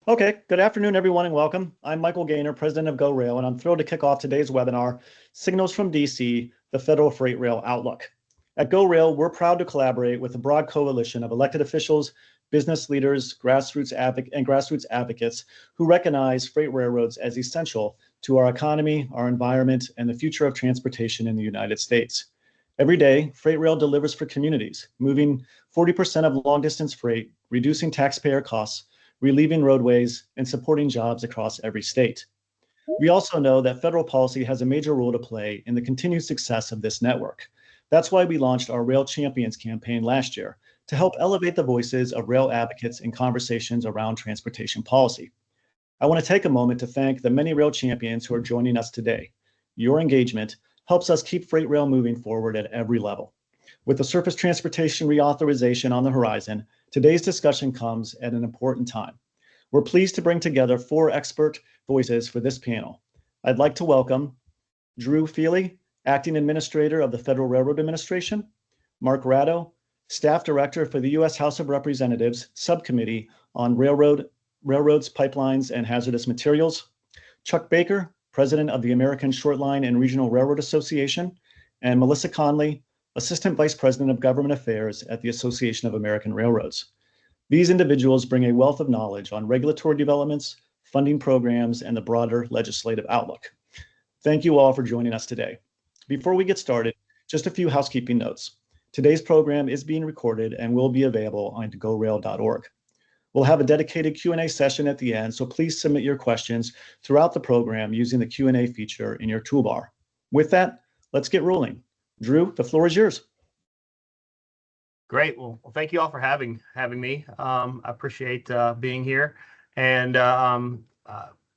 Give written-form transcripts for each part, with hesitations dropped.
Okay, good afternoon, everyone, and welcome. I'm Michael Gaynor, president of GoRail, and I'm thrilled to kick off today's webinar, Signals from DC, the Federal Freight Rail Outlook. At GoRail, we're proud to collaborate with a broad coalition of elected officials, business leaders, grassroots advocates who recognize freight railroads as essential to our economy, our environment, and the future of transportation in the United States. Every day, freight rail delivers for communities, moving 40% of long-distance freight, reducing taxpayer costs, relieving roadways, and supporting jobs across every state. We also know that federal policy has a major role to play in the continued success of this network. That's why we launched our Rail Champions campaign last year to help elevate the voices of rail advocates in conversations around transportation policy. I want to take a moment to thank the many rail champions who are joining us today. Your engagement helps us keep freight rail moving forward at every level. With the surface transportation reauthorization on the horizon, today's discussion comes at an important time. We're pleased to bring together 4 expert voices for this panel. I'd like to welcome Drew Feely, Acting Administrator of the Federal Railroad Administration, Mark Ratto, Staff Director for the U.S. House of Representatives Subcommittee on Railroads, Pipelines, and Hazardous Materials, Chuck Baker, President of the American Shortline and Regional Railroad Association, and Melissa Conley, Assistant Vice President of Government Affairs at the Association of American Railroads. These individuals bring a wealth of knowledge on regulatory developments, funding programs, and the broader legislative outlook. Thank you all for joining us today. Before we get started, just a few housekeeping notes. Today's program is being recorded and will be available on gorail.org. We'll have a dedicated Q&A session at the end, so please submit your questions throughout the program using the Q&A feature in your toolbar. With that, let's get rolling. Drew, the floor is yours. Great. Well, thank you all for having me. I appreciate being here. And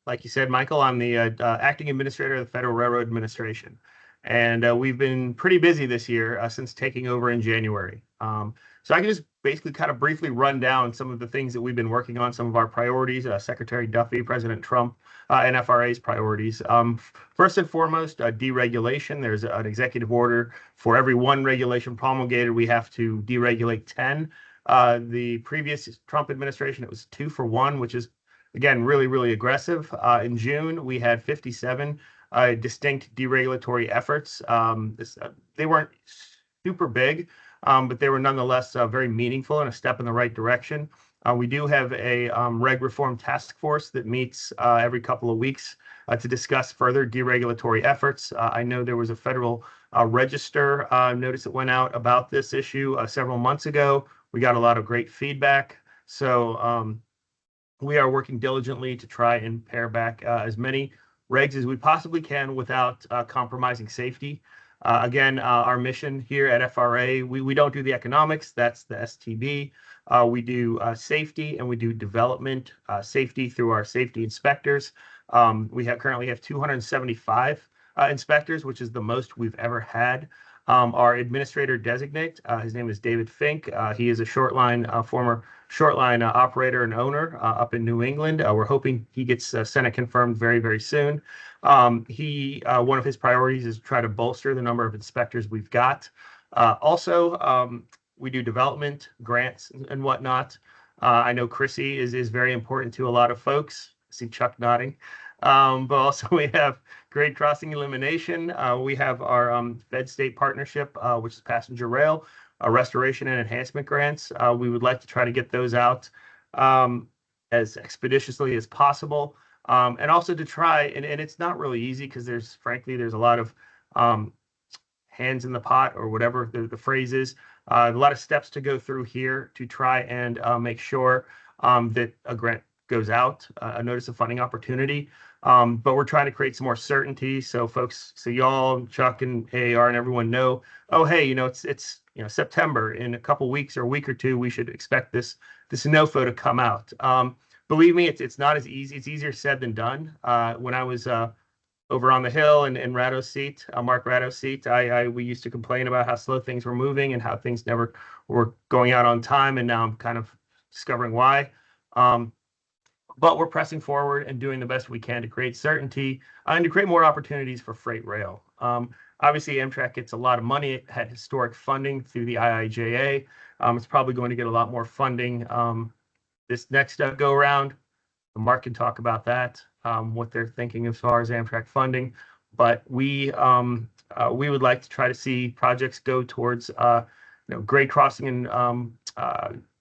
like you said, Michael, I'm the acting administrator of the Federal Railroad Administration. And we've been pretty busy this year since taking over in January. So I can just basically kind of briefly run down some of the things that we've been working on, some of our priorities, Secretary Duffy, President Trump, and FRA's priorities. First and foremost, deregulation. There's an executive order for every 1 regulation promulgated. We have to deregulate 10. The previous Trump administration, it was 2 for 1, which is, again, really, really aggressive. In June, we had 57 distinct deregulatory efforts. They weren't super big, but they were nonetheless very meaningful and a step in the right direction. We do have a reg reform task force that meets every couple of weeks to discuss further deregulatory efforts. I know there was a Federal Register notice that went out about this issue several months ago. We got a lot of great feedback. So we are working diligently to try and pare back as many regs as we possibly can without compromising safety. Again, our mission here at FRA, we don't do the economics, that's the STB. We do safety and we do development safety through our safety inspectors. We currently have 275 inspectors, which is the most we've ever had. Our administrator designate, his name is David Fink. He is a former shortline operator and owner up in New England. We're hoping he gets Senate confirmed very, very soon. One of his priorities is to try to bolster the number of inspectors we've got. Also, we do development, grants, and whatnot. I know Chrissy is very important to a lot of folks. I see Chuck nodding. But also we have grade crossing elimination. We have our Fed-State partnership, which is passenger rail, restoration and enhancement grants. We would like to try to get those out as expeditiously as possible. And also to try, and it's not really easy because there's a lot of hands in the pot or whatever the phrase is. A lot of steps to go through here to try and make sure that a grant goes out, a notice of funding opportunity. But we're trying to create some more certainty so y'all, Chuck and AAR and everyone know, oh, hey, it's September. In a couple weeks or a week or two, we should expect this NOFO to come out. Believe me, it's not as easy. It's easier said than done. When I was over on the Hill in Ratto's seat, Mark Ratto's seat, we used to complain about how slow things were moving and how things never were going out on time. And now I'm kind of discovering why. But we're pressing forward and doing the best we can to create certainty and to create more opportunities for freight rail. Obviously, Amtrak gets a lot of money. It had historic funding through the IIJA. It's probably going to get a lot more funding this next go around. Mark can talk about that, what they're thinking as far as Amtrak funding. But we would like to try to see projects go towards grade crossing and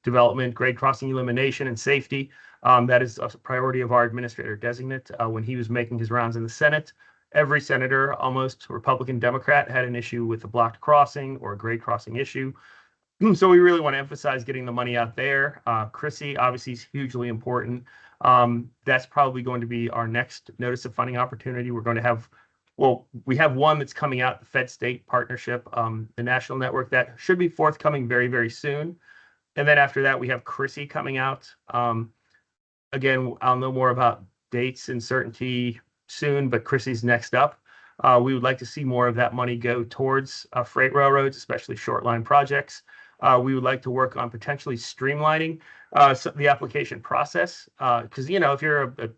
development, grade crossing elimination, and safety. That is a priority of our administrator designate. When he was making his rounds in the Senate, every senator, almost Republican, Democrat, had an issue with a blocked crossing or a grade crossing issue. So we really want to emphasize getting the money out there. Chrissy obviously is hugely important. That's probably going to be our next notice of funding opportunity. We're going to have, well, we have one that's coming out, the Fed-State Partnership, the national network, that should be forthcoming very, very soon. And then after that, we have Chrissy coming out. Again, I'll know more about dates and certainty soon, but Chrissy's next up. We would like to see more of that money go towards freight railroads, especially short line projects. We would like to work on potentially streamlining the application process. Because, if you're a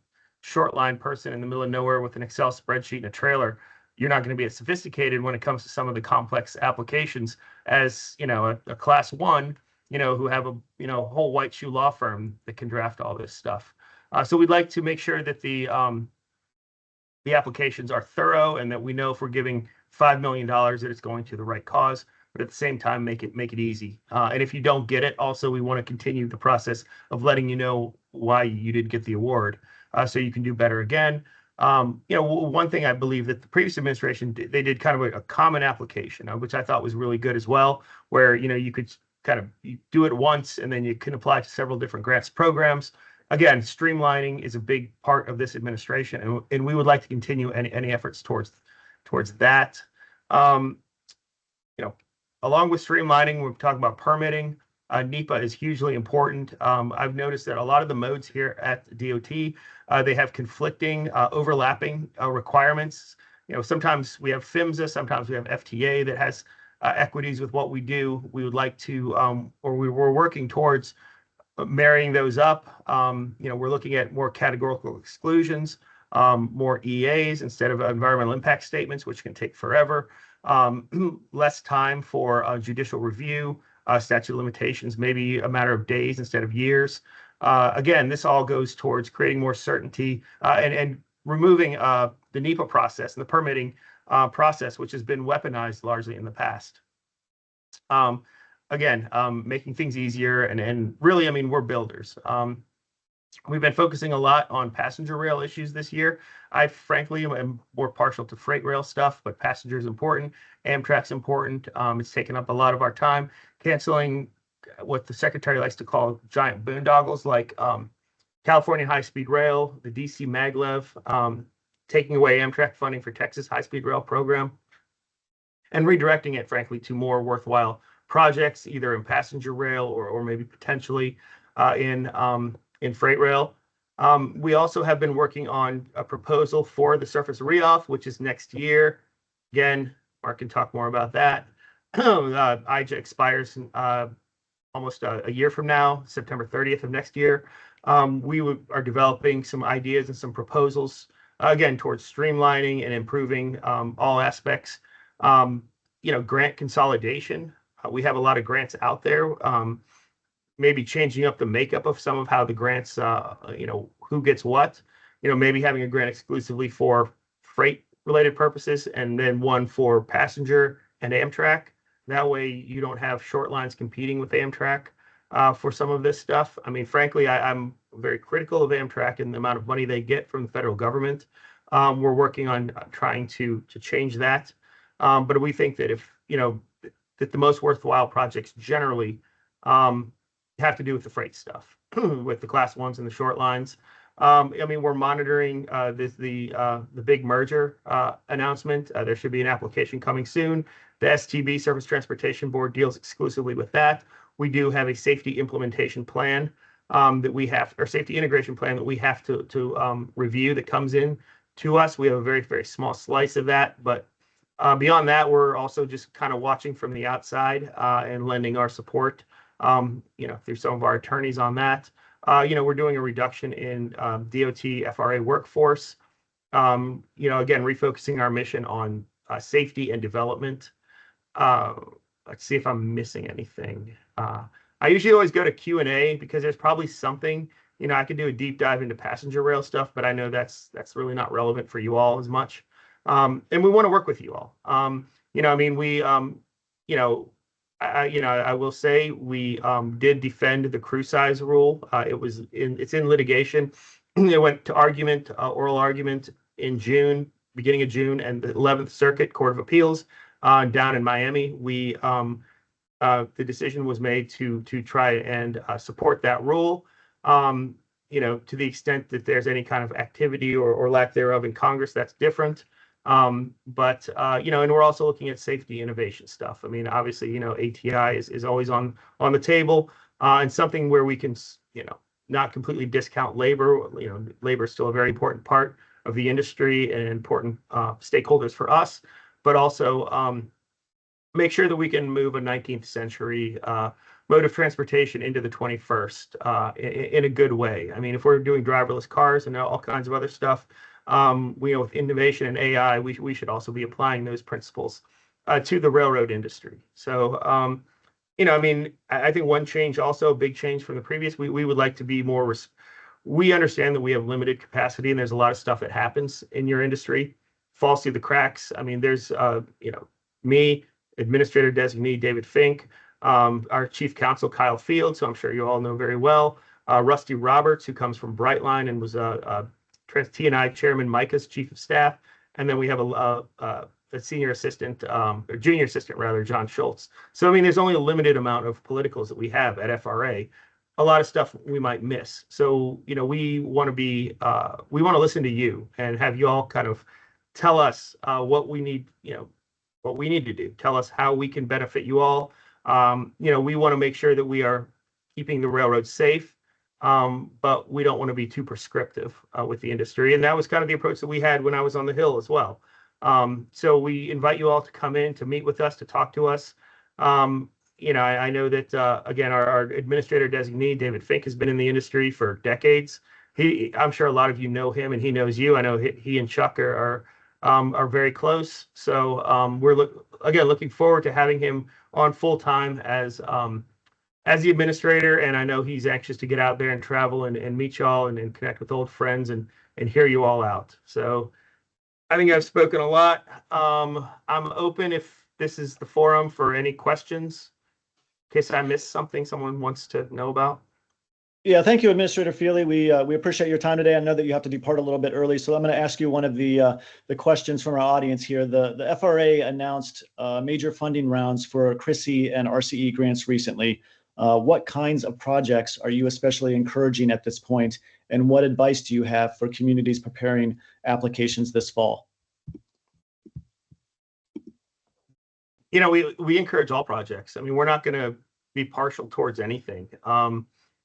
short line person in the middle of nowhere with an Excel spreadsheet and a trailer, you're not going to be as sophisticated when it comes to some of the complex applications as, a class one, who have a, whole white shoe law firm that can draft all this stuff. So we'd like to make sure that the applications are thorough and that we know if we're giving $5 million that it's going to the right cause, but at the same time, make it easy. And if you don't get it, also, we want to continue the process of letting you know why you didn't get the award, so you can do better again. One thing I believe that the previous administration, they did kind of a common application, which I thought was really good as well, where, you could kind of do it once and then you can apply to several different grants programs. Again, streamlining is a big part of this administration, and we would like to continue any efforts towards that. Along with streamlining, we're talking about permitting. NEPA is hugely important. I've noticed that a lot of the modes here at DOT, they have conflicting, overlapping requirements. Sometimes we have PHMSA, sometimes we have FTA that has equities with what we do. We would like to, or we're working towards marrying those up. We're looking at more categorical exclusions, more EAs instead of environmental impact statements, which can take forever. Less time for judicial review, statute of limitations, maybe a matter of days instead of years. Again, this all goes towards creating more certainty and removing the NEPA process and the permitting process, which has been weaponized largely in the past. Again, making things easier and really, we're builders. We've been focusing a lot on passenger rail issues this year. I frankly am more partial to freight rail stuff, but passenger is important. Amtrak's important. It's taken up a lot of our time. Canceling what the secretary likes to call giant boondoggles like California High-Speed Rail, the DC Maglev, taking away Amtrak funding for Texas High-Speed Rail program, and redirecting it, frankly, to more worthwhile projects, either in passenger rail or maybe potentially in freight rail. We also have been working on a proposal for the surface re-auth, which is next year. Again, Mark can talk more about that. IJA expires almost a year from now, September 30th of next year. We are developing some ideas and some proposals, again, towards streamlining and improving all aspects. Grant consolidation. We have a lot of grants out there. Maybe changing up the makeup of some of how the grants, who gets what, maybe having a grant exclusively for freight related purposes and then one for passenger and Amtrak. That way you don't have short lines competing with Amtrak for some of this stuff. Frankly, I'm very critical of Amtrak and the amount of money they get from the federal government. We're working on trying to change that. But we think that that the most worthwhile projects generally have to do with the freight stuff, with the class ones and the short lines. We're monitoring the big merger announcement. There should be an application coming soon. The STB, Surface Transportation Board, deals exclusively with that. We do have a safety implementation plan or safety integration plan that we have to review that comes in to us. We have a very, very small slice of that, but beyond that, we're also just kind of watching from the outside and lending our support, through some of our attorneys on that. We're doing a reduction in DOT FRA workforce. Again, refocusing our mission on safety and development. Let's see if I'm missing anything. I usually always go to Q&A because there's probably something I could do a deep dive into passenger rail stuff, but I know that's really not relevant for you all as much. And we want to work with you all. I will say we did defend the crew size rule. It's in litigation. It went to argument, oral argument in June, beginning of June, and the 11th Circuit Court of Appeals down in Miami. The decision was made to try and support that rule. To the extent that there's any kind of activity or lack thereof in Congress, that's different. And we're also looking at safety innovation stuff. I mean, obviously, ATI is always on the table, and something where we can, not completely discount labor. Labor is still a very important part of the industry and important stakeholders for us, but also make sure that we can move a 19th century mode of transportation into the 21st in a good way. I mean, if we're doing driverless cars and all kinds of other stuff, with innovation and AI, we should also be applying those principles to the railroad industry. So, I think one change, also a big change from the previous, we would like to be more, we understand that we have limited capacity and there's a lot of stuff that happens in your industry, falls through the cracks. I mean, there's, me, Administrator Designee David Fink, our Chief Counsel Kyle Fields, who I'm sure you all know very well, Rusty Roberts, who comes from Brightline and was T&I Chairman Micah's Chief of Staff, and then we have a senior assistant, or junior assistant rather, John Schultz. So I mean, there's only a limited amount of politicals that we have at FRA. A lot of stuff we might miss. So we want to listen to you and have you all kind of tell us what we need, what we need to do. Tell us how we can benefit you all. We want to make sure that we are keeping the railroad safe, but we don't want to be too prescriptive with the industry. And that was kind of the approach that we had when I was on the Hill as well. So we invite you all to come in, to meet with us, to talk to us. I know that, again, our administrator designee, David Fink, has been in the industry for decades. I'm sure a lot of you know him and he knows you. I know he and Chuck are very close. So we're looking forward to having him on full time as the administrator. And I know he's anxious to get out there and travel and meet y'all and connect with old friends and hear you all out. So I think I've spoken a lot. I'm open if this is the forum for any questions, in case I missed something someone wants to know about. Yeah, thank you, Administrator Feely. We appreciate your time today. I know that you have to depart a little bit early, so I'm going to ask you one of the questions from our audience here. The FRA announced major funding rounds for CRISI and RCE grants recently. What kinds of projects are you especially encouraging at this point, and what advice do you have for communities preparing applications this fall? We encourage all projects. I mean, we're not going to be partial towards anything.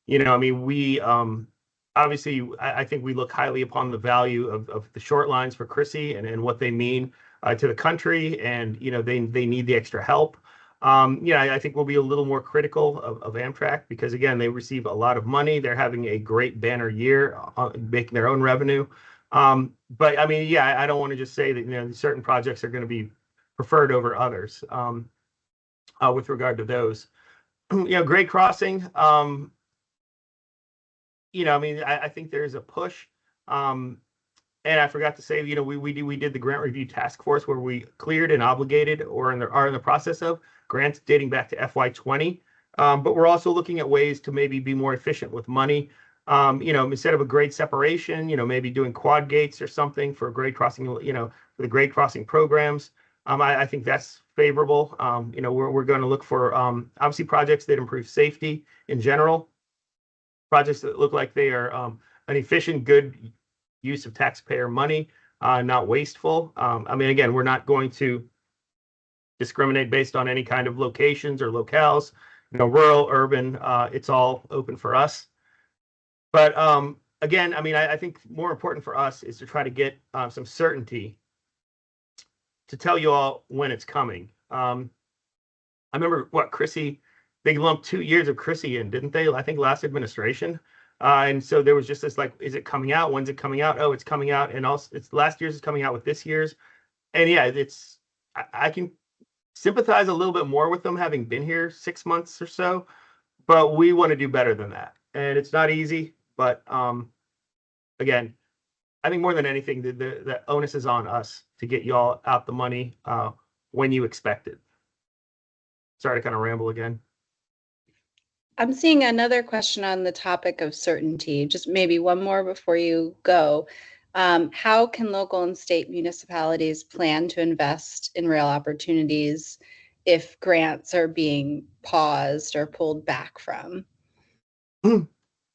We obviously, I think we look highly upon the value of the short lines for CRISI and what they mean to the country, and they need the extra help. I think we'll be a little more critical of Amtrak because, again, they receive a lot of money. They're having a great banner year, making their own revenue. But I mean, I don't want to just say that certain projects are going to be preferred over others with regard to those. Grade crossing. I think there's a push. And I forgot to say, we did the grant review task force where we cleared and obligated or are in the process of grants dating back to FY20. But we're also looking at ways to maybe be more efficient with money. Instead of a grade separation, maybe doing quad gates or something for grade crossing, for the grade crossing programs. I think that's favorable. We're going to look for obviously projects that improve safety in general, projects that look like they are an efficient, good use of taxpayer money, not wasteful. Again, we're not going to discriminate based on any kind of locations or locales, rural, urban, it's all open for us. But again, I think more important for us is to try to get some certainty to tell you all when it's coming. I remember CRISI, they lumped 2 years of CRISI in, didn't they? I think last administration. And so there was just this is it coming out? When's it coming out? Oh, it's coming out. And also it's last year's is coming out with this year's. And yeah, I can sympathize a little bit more with them having been here 6 months or so, but we want to do better than that. And it's not easy, But again, I think more than anything, the onus is on us to get y'all out the money when you expect it. Sorry to kind of ramble again. I'm seeing another question on the topic of certainty. Just maybe one more before you go. How can local and state municipalities plan to invest in rail opportunities if grants are being paused or pulled back from?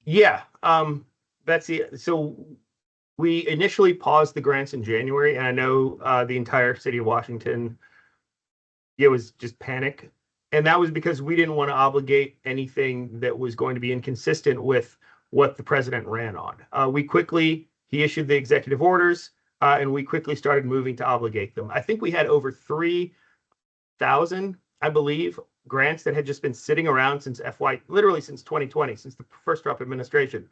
Yeah, Betsy, so we initially paused the grants in January, and I know the entire city of Washington, it was just panic. And that was because we didn't want to obligate anything that was going to be inconsistent with what the president ran on. He issued the executive orders, and we quickly started moving to obligate them. I think we had over 3,000, I believe, grants that had just been sitting around since literally since 2020, since the first Trump administration,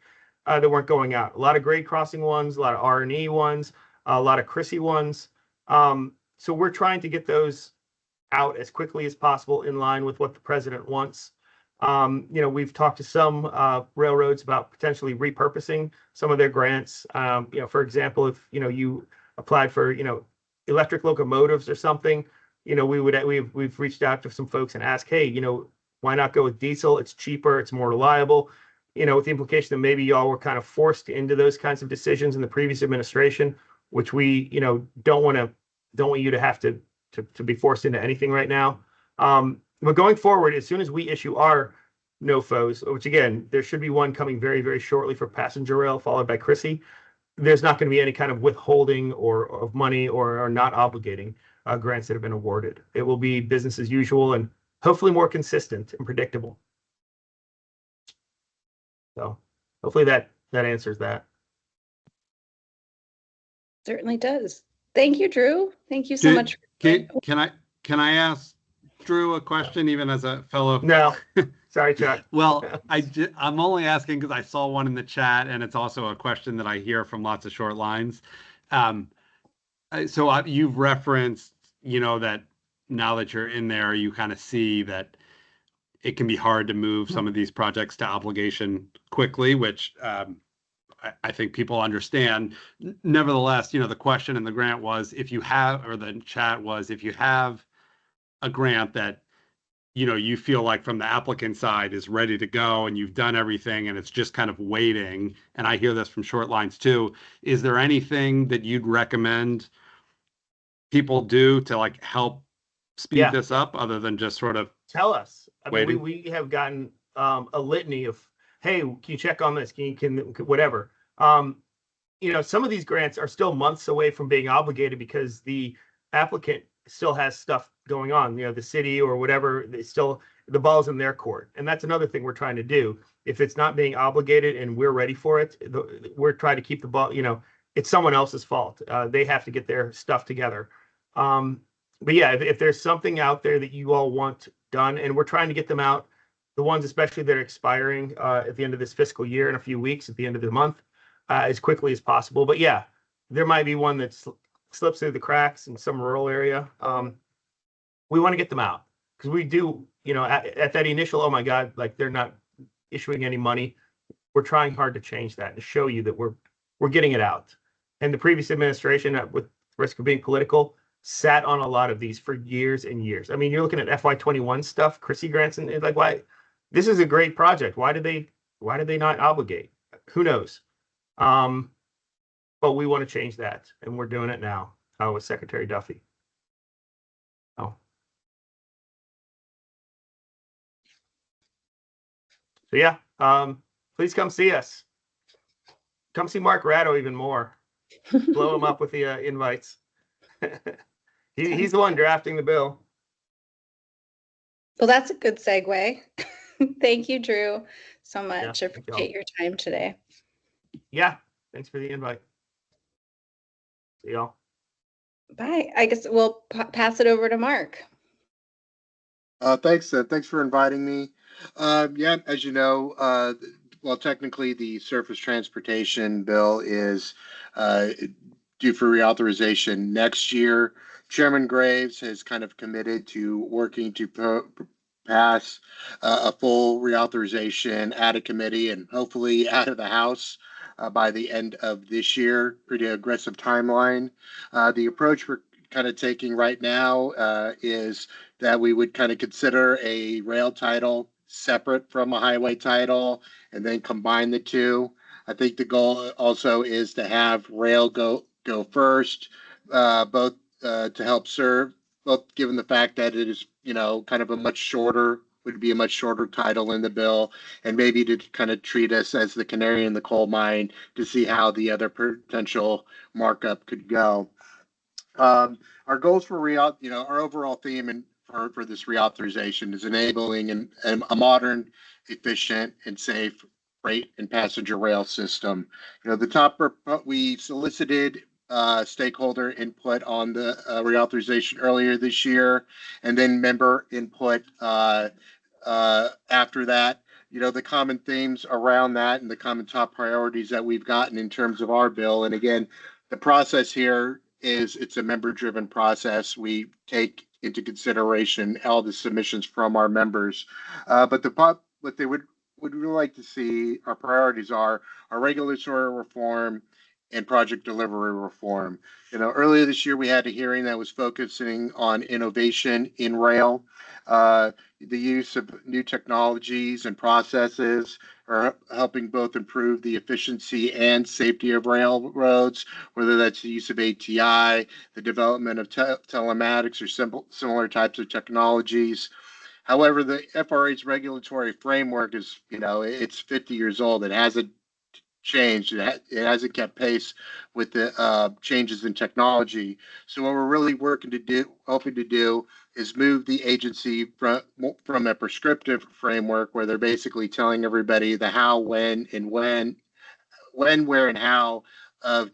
that weren't going out. A lot of grade crossing ones, a lot of R&E ones, a lot of Chrissy ones. So we're trying to get those out as quickly as possible in line with what the president wants. We've talked to some railroads about potentially repurposing some of their grants. For example, if you applied for electric locomotives or something, we've reached out to some folks and asked, hey, why not go with diesel? It's cheaper, it's more reliable. With the implication that maybe y'all were kind of forced into those kinds of decisions in the previous administration, which we don't want you to have to be forced into anything right now. But going forward, as soon as we issue our NOFOs, which again, there should be one coming very, very shortly for passenger rail, followed by Chrissy, there's not going to be any kind of withholding of money or not obligating grants that have been awarded. It will be business as usual and hopefully more consistent and predictable. So hopefully that answers that. Certainly does. Thank you, Drew. Thank you so much. Can I ask Drew a question, even as a fellow? No, sorry, Chuck. Well, I'm only asking because I saw one in the chat, and it's also a question that I hear from lots of short lines. So you've referenced, that now that you're in there, you kind of see that it can be hard to move some of these projects to obligation quickly, which I think people understand. Nevertheless, the question in the grant was, if you have a grant that, you feel like from the applicant side is ready to go and you've done everything and it's just kind of waiting. And I hear this from short lines too. Is there anything that you'd recommend people do to help speed this up other than just sort of tell us? I waiting? mean, we have gotten a litany of, hey, can you check on this? Can whatever. Some of these grants are still months away from being obligated because the applicant still has stuff going on. The city or whatever, the ball's in their court, and that's another thing we're trying to do. If it's not being obligated and we're ready for it, we're trying to keep the ball. It's someone else's fault. They have to get their stuff together. But yeah, if there's something out there that you all want done, and we're trying to get them out, the ones especially that are expiring at the end of this fiscal year in a few weeks, at the end of the month, as quickly as possible. But yeah, there might be one that slips through the cracks in some rural area. We want to get them out because we do, at that initial, oh my God, they're not issuing any money. We're trying hard to change that, to show you that we're getting it out. And the previous administration, with risk of being political, sat on a lot of these for years and years. I mean, you're looking at FY21 stuff, Chrissy grants, and why? This is a great project. Why did they not obligate? Who knows? But we want to change that, and we're doing it now with Secretary Duffy. So yeah, please come see us. Come see Mark Ratto even more. Blow him up with the invites. He's the one drafting the bill. Well, that's a good segue. Thank you, Drew, so much. Yeah, I appreciate your time today. Yeah, thanks for the invite. See y'all. Bye. I guess we'll pass it over to Mark. Thanks for inviting me. Yeah, as you know, well, technically the surface transportation bill is due for reauthorization next year. Chairman Graves has kind of committed to working to pass a full reauthorization out of committee and hopefully out of the House by the end of this year. Pretty aggressive timeline. The approach we're kind of taking right now is that we would kind of consider a rail title separate from a highway title and then combine the two. I think the goal also is to have rail go first, both to help serve, both given the fact that it is, kind of a much shorter, would be a much shorter title in the bill, and maybe to kind of treat us as the canary in the coal mine to see how the other potential markup could go. Our goals for our overall theme and for this reauthorization is enabling a modern, efficient, and safe freight and passenger rail system. We solicited stakeholder input on the reauthorization earlier this year, and then member input after that. The common themes around that and the common top priorities that we've gotten in terms of our bill. And again, the process here is it's a member-driven process. We take into consideration all the submissions from our members, but what they would really like to see, our priorities are our regulatory reform and project delivery reform. Earlier this year we had a hearing that was focusing on innovation in rail. The use of new technologies and processes are helping both improve the efficiency and safety of railroads, whether that's the use of ATI, the development of telematics or similar types of technologies. However, the FRA's regulatory framework is, it's 50 years old. It hasn't changed. It hasn't kept pace with the changes in technology. So what we're really hoping to do, is move the agency from a prescriptive framework where they're basically telling everybody the how, when, where, and how of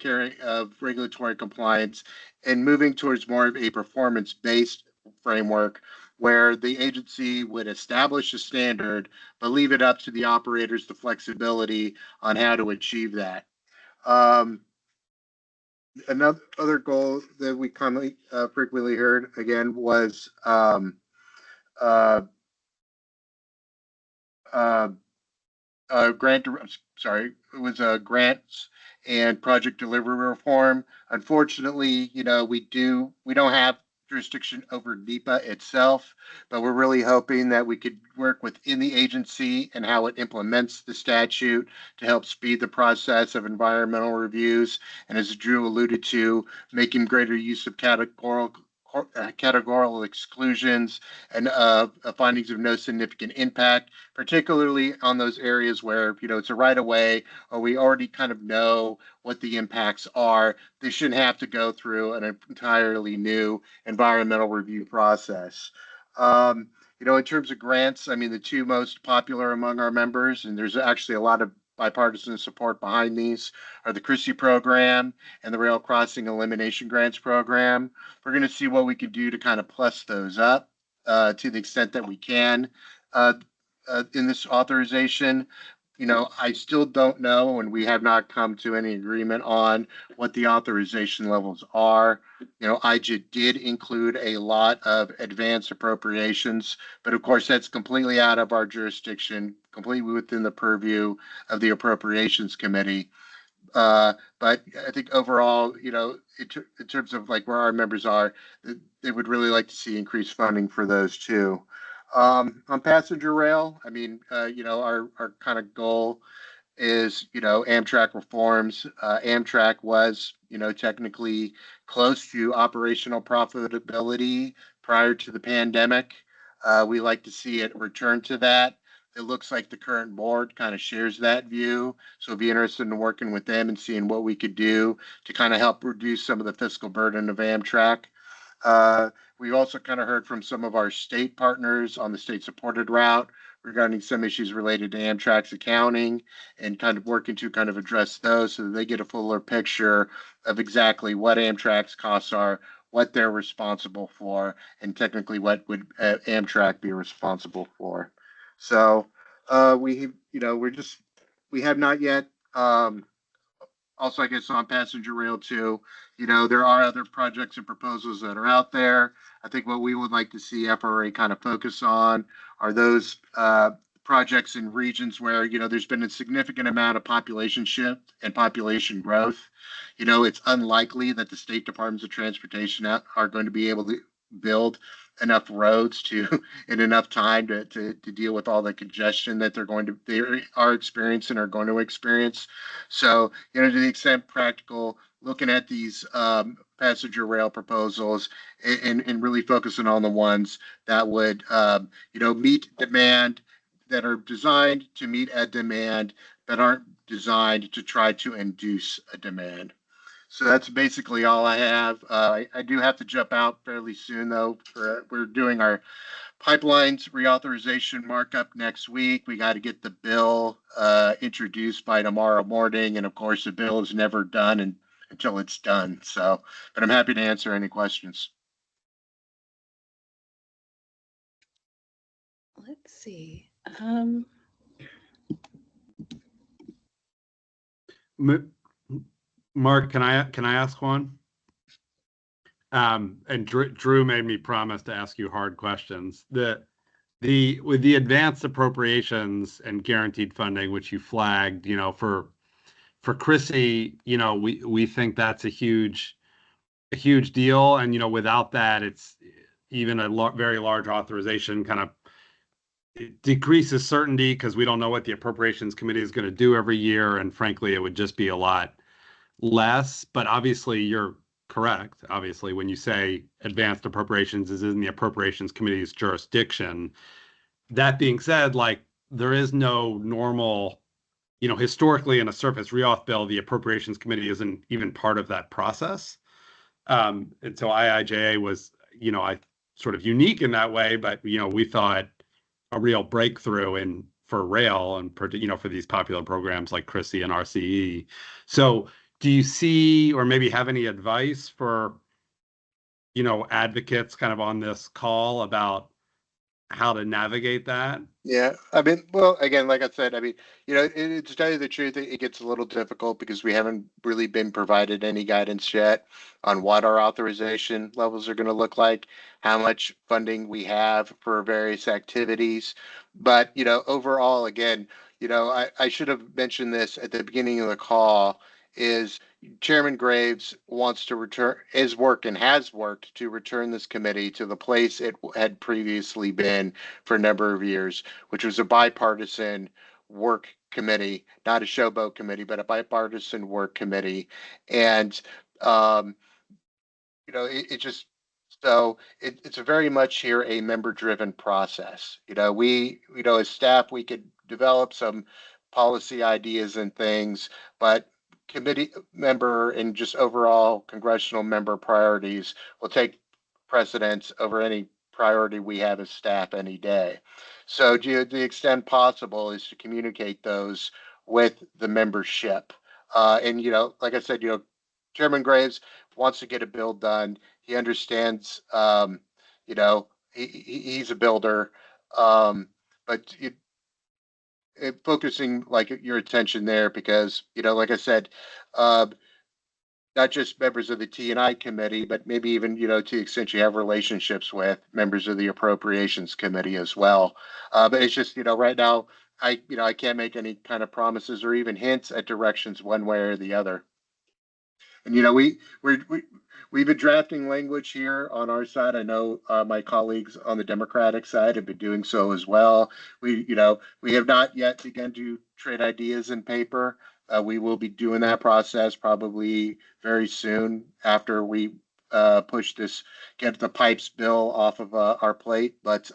regulatory compliance, and moving towards more of a performance-based framework where the agency would establish a standard, but leave it up to the operators the flexibility on how to achieve that. Another other goal that we commonly frequently heard again was grants and project delivery reform. Unfortunately, we don't have jurisdiction over NEPA itself, but we're really hoping that we could work within the agency and how it implements the statute to help speed the process of environmental reviews. And as Drew alluded to, making greater use of categorical exclusions and findings of no significant impact, particularly on those areas where, it's a right of way, or we already kind of know what the impacts are. They shouldn't have to go through an entirely new environmental review process. In terms of grants, the two most popular among our members, and there's actually a lot of bipartisan support behind these, are the Christie program and the Rail Crossing Elimination Grants program. We're going to see what we can do to kind of plus those up to the extent that we can in this authorization. I still don't know, and we have not come to any agreement on what the authorization levels are. IJIT did include a lot of advanced appropriations, but of course that's completely out of our jurisdiction, completely within the purview of the Appropriations Committee. But I think overall, in terms of like where our members are, they would really like to see increased funding for those too. On passenger rail, our kind of goal is, Amtrak reforms. Amtrak was, technically close to operational profitability prior to the pandemic. We like to see it return to that. It looks like the current board kind of shares that view. So it'd be interested in working with them and seeing what we could do to kind of help reduce some of the fiscal burden of Amtrak. We also kind of heard from some of our state partners on the state-supported route regarding some issues related to Amtrak's accounting, and kind of working to kind of address those so that they get a fuller picture of exactly what Amtrak's costs are, what they're responsible for, and technically what would Amtrak be responsible for. So we have not yet also, I guess on passenger rail too, there are other projects and proposals that are out there. I think what we would like to see FRA kind of focus on are those projects in regions where, there's been a significant amount of population shift and population growth. It's unlikely that the state departments of transportation are going to be able to build enough roads in enough time to deal with all the congestion that they are experiencing or going to experience. So, to the extent practical, looking at these passenger rail proposals and really focusing on the ones that would, meet demand, that are designed to meet a demand, that aren't designed to try to induce a demand. So that's basically all I have. I do have to jump out fairly soon, though. We're doing our pipelines reauthorization markup next week. We got to get the bill introduced by tomorrow morning. And of course, the bill is never done until it's done. So, but I'm happy to answer any questions. Let's see. Mark, can I ask one? And Drew made me promise to ask you hard questions. With the advanced appropriations and guaranteed funding, which you flagged, for Chrissy, we think that's a huge deal, and without that, it's even a very large authorization kind of decreases certainty because we don't know what the appropriations committee is going to do every year, and frankly, it would just be a lot less. But obviously, you're correct. Obviously, when you say advanced appropriations is in the appropriations committee's jurisdiction. That being said, there is no normal, historically in a surface reauth bill, the appropriations committee isn't even part of that process. And so IIJA was, I sort of unique in that way, but, we thought a real breakthrough for rail and, for these popular programs like Chrissy and RCE. So do you see, or maybe have any advice for, advocates kind of on this call about how to navigate that? Yeah, well, again, like I said, to tell you the truth, it gets a little difficult because we haven't really been provided any guidance yet on what our authorization levels are going to look like, how much funding we have for various activities. But, overall, again, I should have mentioned this at the beginning of the call, is Chairman Graves wants to has worked to return this committee to the place it had previously been for a number of years, which was a bipartisan work committee, not a showboat committee, but a bipartisan work committee. And, it's a very much here a member-driven process. As staff, we could develop some policy ideas and things, but committee member and just overall congressional member priorities will take precedence over any priority we have as staff any day. So to the extent possible is to communicate those with the membership. And, like I said, Chairman Graves wants to get a bill done. He understands, he's a builder. But focusing your attention there because, like I said, not just members of the T&I committee, but maybe even, to the extent you have relationships with members of the appropriations committee as well. But it's just, right now, I can't make any kind of promises or even hints at directions one way or the other. And, we've been drafting language here on our side. I know my colleagues on the Democratic side have been doing so as well. We have not yet begun to trade ideas in paper. We will be doing that process probably very soon after we get the pipes bill off of our plate. But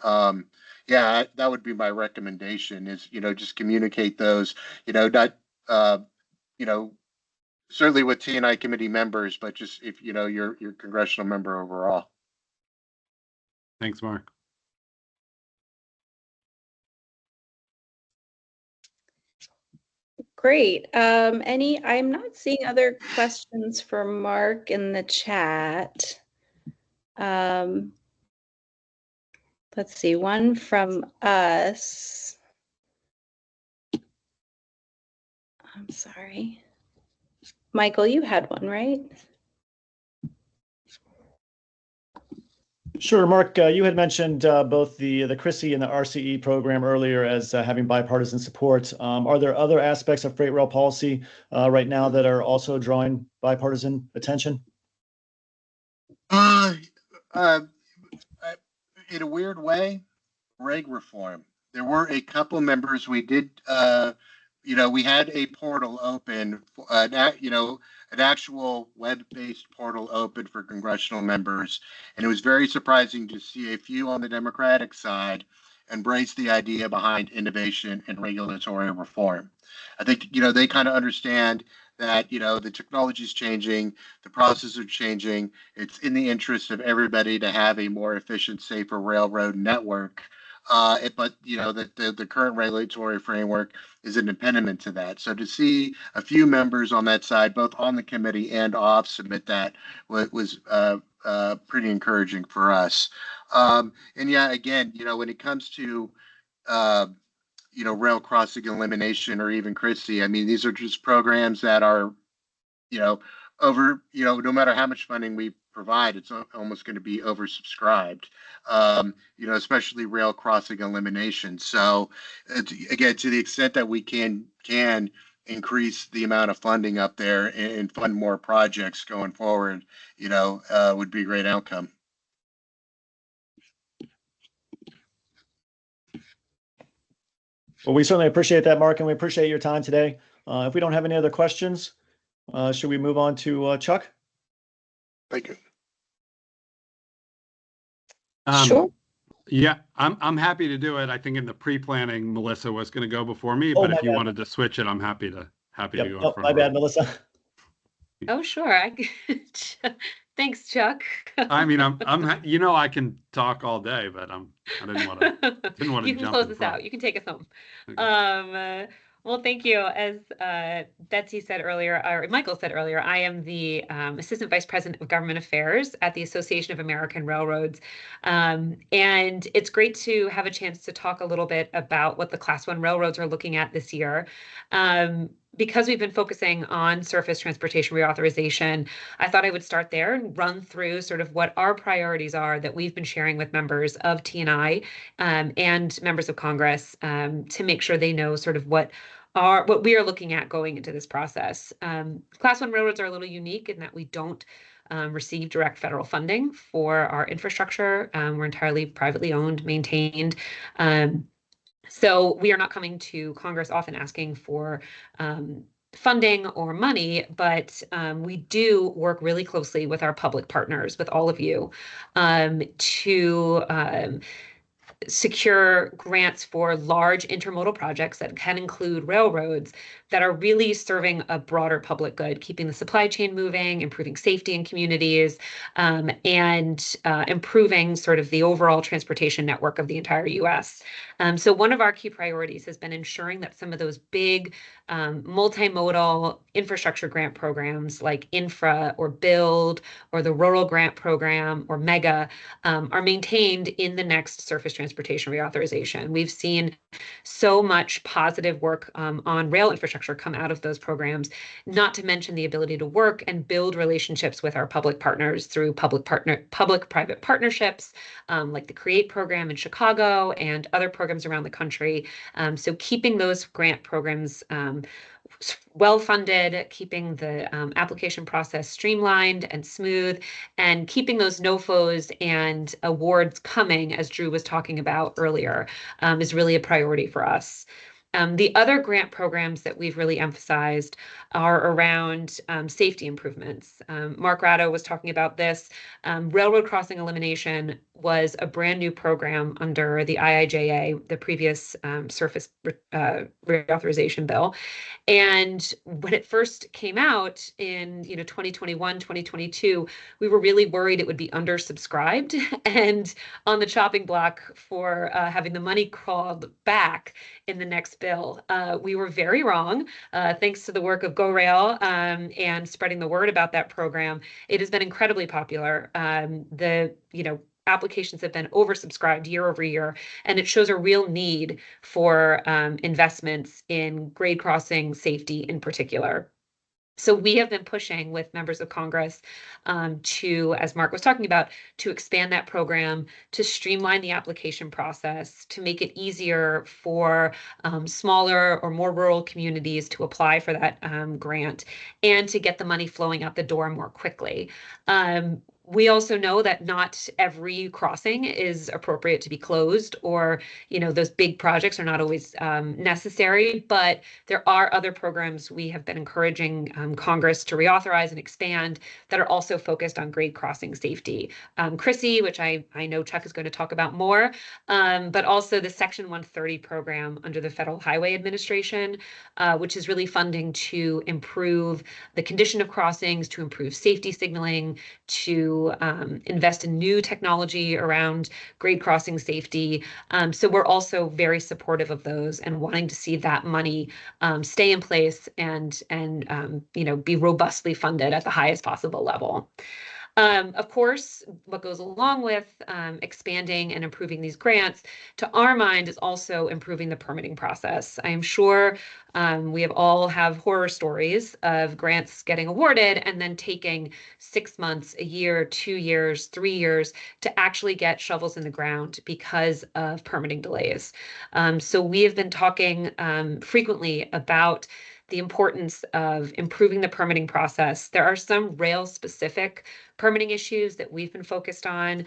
yeah, that would be my recommendation is, just communicate those, not, certainly with T&I committee members, but just if, your congressional member overall. Thanks, Mark. Great. I'm not seeing other questions for Mark in the chat. Let's see, one from us. I'm sorry. Michael, you had one, right? Sure, Mark, you had mentioned both the CRISI and the RCE program earlier as having bipartisan support. Are there other aspects of freight rail policy right now that are also drawing bipartisan attention? Uh, uh, in a weird way, reg reform. There were a couple members we did, we had a portal open, an actual web-based portal open for congressional members. And it was very surprising to see a few on the Democratic side embrace the idea behind innovation and regulatory reform. I think, they kind of understand that, the technology is changing, the processes are changing. It's in the interest of everybody to have a more efficient, safer railroad network. But the current regulatory framework is an impediment to that. So to see a few members on that side, both on the committee and off, submit that was pretty encouraging for us. And yeah, again, when it comes to rail crossing elimination or even CRISI, I mean, these are just programs that are, no matter how much funding we provide, it's almost going to be oversubscribed, especially rail crossing elimination. So again, to the extent that we can increase the amount of funding up there and fund more projects going forward, would be a great outcome. Well, we certainly appreciate that, Mark, and we appreciate your time today. If we don't have any other questions, should we move on to Chuck? Thank you. Sure. Yeah, I'm happy to do it. I think in the pre-planning, Melissa was going to go before me, Oh, but if you bad. wanted to switch it, I'm happy to go. Oh, my bad, Melissa. Oh, sure. Thanks, Chuck. I mean, I can talk all day, but I didn't want to You can close this out. You can take us home. Okay. Well, thank you. As Betsy said earlier, or Michael said earlier, I am the Assistant Vice President of Government Affairs at the Association of American Railroads. And it's great to have a chance to talk a little bit about what the Class 1 railroads are looking at this year. Because we've been focusing on surface transportation reauthorization, I thought I would start there and run through sort of what our priorities are that we've been sharing with members of T&I and members of Congress to make sure they know sort of what we are looking at going into this process. Class 1 railroads are a little unique in that we don't receive direct federal funding for our infrastructure. We're entirely privately owned, maintained. So we are not coming to Congress often asking for funding or money, but we do work really closely with our public partners, with all of you, to secure grants for large intermodal projects that can include railroads that are really serving a broader public good, keeping the supply chain moving, improving safety in communities, and improving sort of the overall transportation network of the entire U.S. So one of our key priorities has been ensuring that some of those big multimodal infrastructure grant programs like Infra or Build or the Rural Grant Program or MEGA are maintained in the next surface transportation reauthorization. We've seen so much positive work on rail infrastructure come out of those programs, not to mention the ability to work and build relationships with our public partners through public-private partnerships, like the CREATE program in Chicago and other programs around the country. So keeping those grant programs well-funded, keeping the application process streamlined and smooth, and keeping those NOFOs and awards coming, as Drew was talking about earlier, is really a priority for us. The other grant programs that we've really emphasized are around safety improvements. Mark Ratto was talking about this. Railroad crossing elimination was a brand new program under the IIJA, the previous surface reauthorization bill. And when it first came out in 2021, 2022, we were really worried it would be undersubscribed and on the chopping block for having the money crawled back in the next bill. We were very wrong. Thanks to the work of GoRail and spreading the word about that program, it has been incredibly popular. Applications have been oversubscribed year over year, and it shows a real need for investments in grade crossing safety in particular. So we have been pushing with members of Congress to, as Mark was talking about, to expand that program, to streamline the application process, to make it easier for smaller or more rural communities to apply for that grant, and to get the money flowing out the door more quickly. We also know that not every crossing is appropriate to be closed, or, those big projects are not always necessary, but there are other programs we have been encouraging Congress to reauthorize and expand that are also focused on grade crossing safety. Chrissy, which I know Chuck is going to talk about more, but also the Section 130 program under the Federal Highway Administration, which is really funding to improve the condition of crossings, to improve safety signaling, to invest in new technology around grade crossing safety. So we're also very supportive of those and wanting to see that money stay in place and be robustly funded at the highest possible level. Of course, what goes along with expanding and improving these grants, to our mind, is also improving the permitting process. I am sure we all have horror stories of grants getting awarded and then taking 6 months, a year, 2 years, 3 years to actually get shovels in the ground because of permitting delays. So we have been talking frequently about the importance of improving the permitting process. There are some rail-specific permitting issues that we've been focused on,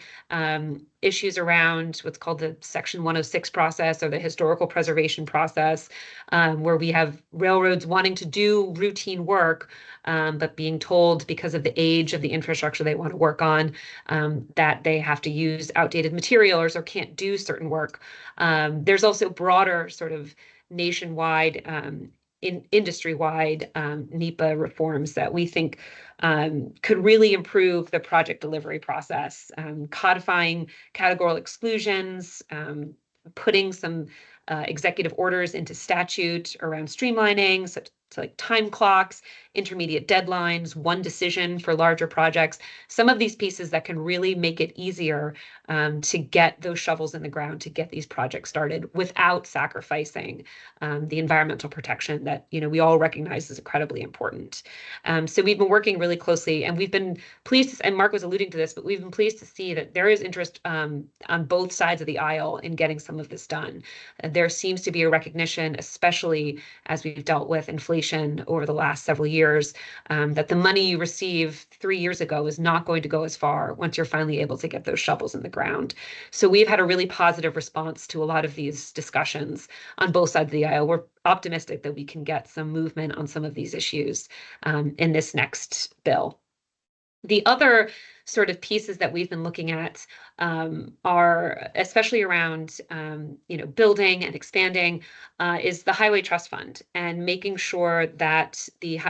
issues around what's called the Section 106 process, or the historical preservation process, where we have railroads wanting to do routine work, but being told, because of the age of the infrastructure they want to work on, that they have to use outdated materials or can't do certain work. There's also broader sort of nationwide industry-wide NEPA reforms that we think could really improve the project delivery process, codifying categorical exclusions, putting some executive orders into statute around streamlining, such like time clocks, intermediate deadlines, one decision for larger projects, some of these pieces that can really make it easier to get those shovels in the ground, to get these projects started without sacrificing the environmental protection that we all recognize is incredibly important. So we've been working really closely, and we've been pleased, and Mark was alluding to this, but we've been pleased to see that there is interest on both sides of the aisle in getting some of this done. There seems to be a recognition, especially as we've dealt with inflation over the last several years, that the money you receive 3 years ago is not going to go as far once you're finally able to get those shovels in the ground. So we've had a really positive response to a lot of these discussions on both sides of the aisle. We're optimistic that we can get some movement on some of these issues in this next bill. The other sort of pieces that we've been looking at are, especially around building and expanding, is the Highway Trust Fund, and making sure that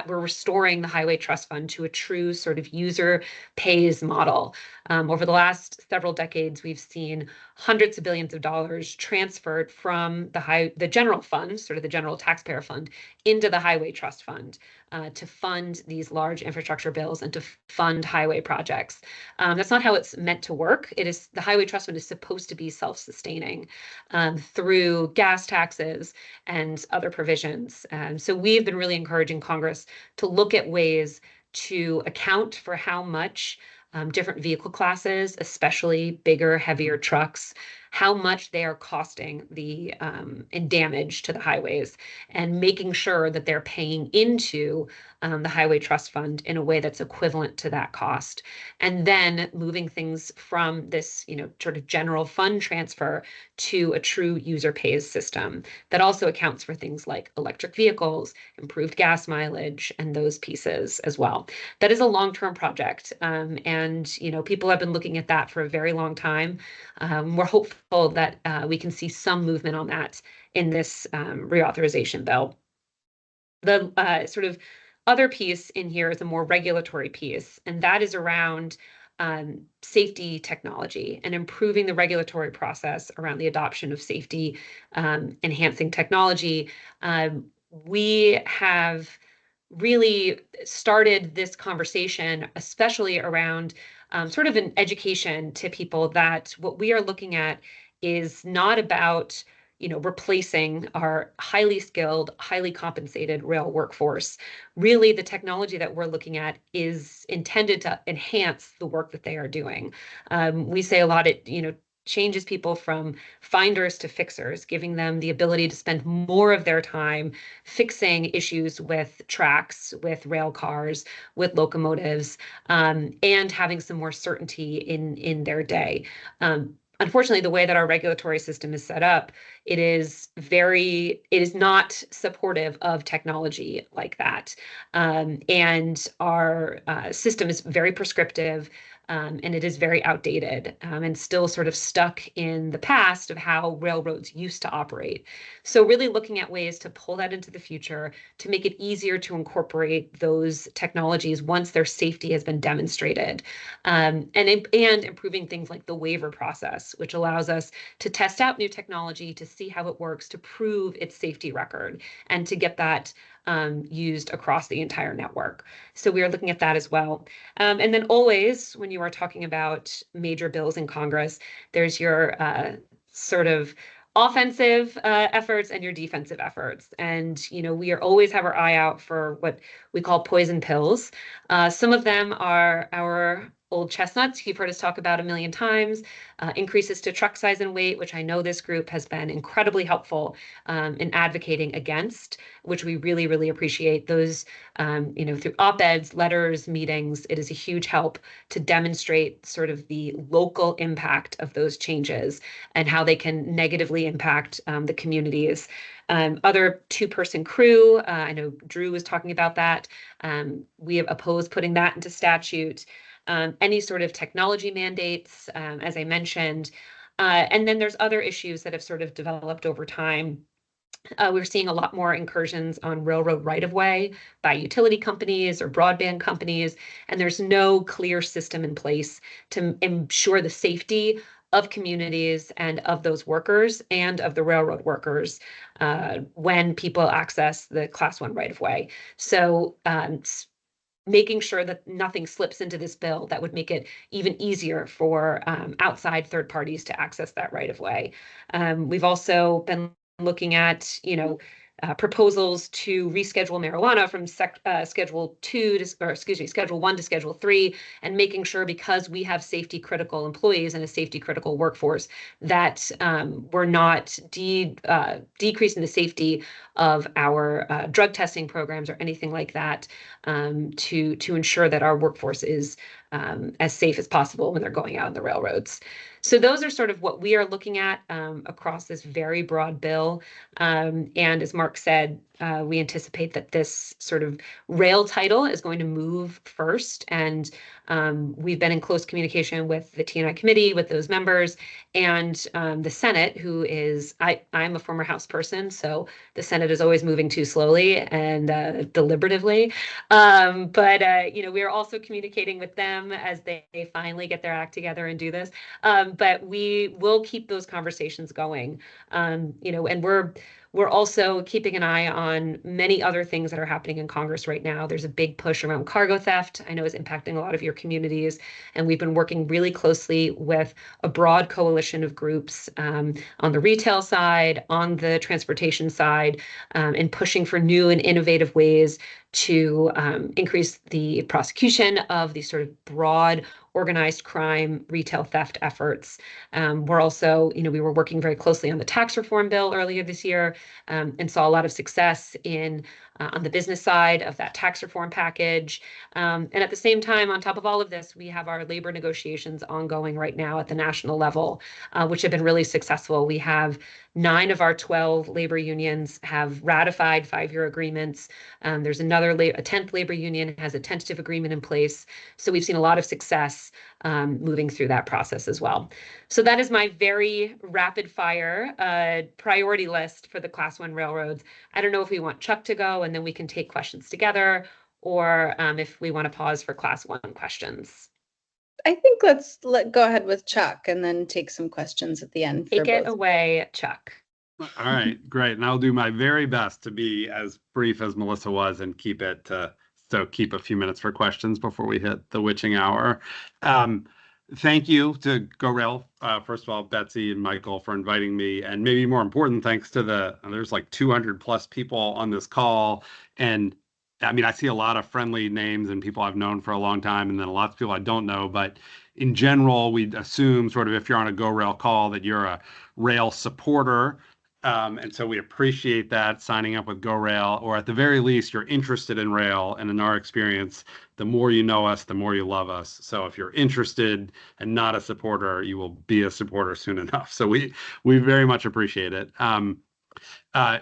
we're restoring the Highway Trust Fund to a true sort of user pays model. Over the last several decades, we've seen hundreds of billions of dollars transferred from the general fund, sort of the general taxpayer fund, into the Highway Trust Fund to fund these large infrastructure bills and to fund highway projects. That's not how it's meant to work. The Highway Trust Fund is supposed to be self-sustaining through gas taxes and other provisions. So we've been really encouraging Congress to look at ways to account for how much different vehicle classes, especially bigger, heavier trucks, how much they are costing in damage to the highways, and making sure that they're paying into the Highway Trust Fund in a way that's equivalent to that cost. And then moving things from this, sort of general fund transfer to a true user pays system that also accounts for things like electric vehicles, improved gas mileage, and those pieces as well. That is a long-term project. And people have been looking at that for a very long time. We're hopeful that we can see some movement on that in this reauthorization bill. The sort of other piece in here is a more regulatory piece, and that is around safety technology and improving the regulatory process around the adoption of safety enhancing technology. We have really started this conversation, especially around sort of an education to people, that what we are looking at is not about replacing our highly skilled, highly compensated rail workforce. Really, the technology that we're looking at is intended to enhance the work that they are doing. We say a lot, it changes people from finders to fixers, giving them the ability to spend more of their time fixing issues with tracks, with rail cars, with locomotives, and having some more certainty in their day. Unfortunately, the way that our regulatory system is set up, it is not supportive of technology like that. And our system is very prescriptive. And it is very outdated and still sort of stuck in the past of how railroads used to operate. So really looking at ways to pull that into the future, to make it easier to incorporate those technologies once their safety has been demonstrated, and improving things like the waiver process, which allows us to test out new technology, to see how it works, to prove its safety record, and to get that used across the entire network. So we are looking at that as well. And then always, when you are talking about major bills in Congress, there's your sort of offensive efforts and your defensive efforts. And, we always have our eye out for what we call poison pills. Some of them are our old chestnuts you've heard us talk about a million times, increases to truck size and weight, which I know this group has been incredibly helpful in advocating against, which we really, really appreciate. Those, through op-eds, letters, meetings, it is a huge help to demonstrate sort of the local impact of those changes and how they can negatively impact the communities. Other two-person crew, I know Drew was talking about that. We have opposed putting that into statute. Any sort of technology mandates, as I mentioned. And then there's other issues that have sort of developed over time. We're seeing a lot more incursions on railroad right-of-way by utility companies or broadband companies, and there's no clear system in place to ensure the safety of communities and of those workers and of the railroad workers when people access the Class 1 right-of-way. So making sure that nothing slips into this bill that would make it even easier for outside third parties to access that right of way. We've also been looking at, proposals to reschedule marijuana from Schedule 1 to Schedule 3, and making sure, because we have safety critical employees and a safety critical workforce, that we're not decreasing the safety of our drug testing programs or anything like that, to ensure that our workforce is as safe as possible when they're going out on the railroads. So those are sort of what we are looking at across this very broad bill. And as Mark said, we anticipate that this sort of rail title is going to move first. And we've been in close communication with the T&I committee, with those members, and the Senate, who is, I'm a former House person, so the Senate is always moving too slowly and deliberatively. But we are also communicating with them as they finally get their act together and do this. But we will keep those conversations going, and we're also keeping an eye on many other things that are happening in Congress right now. There's a big push around cargo theft. I know is impacting a lot of your communities, and we've been working really closely with a broad coalition of groups on the retail side, on the transportation side, and pushing for new and innovative ways to increase the prosecution of these sort of broad organized crime, retail theft efforts. We're also, we were working very closely on the tax reform bill earlier this year, and saw a lot of success on the business side of that tax reform package. And at the same time, on top of all of this, we have our labor negotiations ongoing right now at the national level, which have been really successful. We have 9 of our 12 labor unions have ratified 5-year agreements. There's a 10th labor union has a tentative agreement in place. So we've seen a lot of success moving through that process as well. So that is my very rapid fire priority list for the Class 1 railroads. I don't know if we want Chuck to go and then we can take questions together, or if we want to pause for Class 1 questions. I think let's go ahead with Chuck and then take some questions at the end. Take it away, Chuck. All right, great. And I'll do my very best to be as brief as Melissa was and keep it keep a few minutes for questions before we hit the witching hour. thank you to GoRail, first of all, Betsy and Michael, for inviting me, and maybe more important, thanks to there's like 200 plus people on this call, and I mean, I see a lot of friendly names and people I've known for a long time, and then a lot of people I don't know, but in general, we assume sort of if you're on a GoRail call that you're a rail supporter. And so we appreciate that, signing up with GoRail, or at the very least, you're interested in rail. And in our experience, the more you know us, the more you love us. So if you're interested and not a supporter, you will be a supporter soon enough. So we very much appreciate it.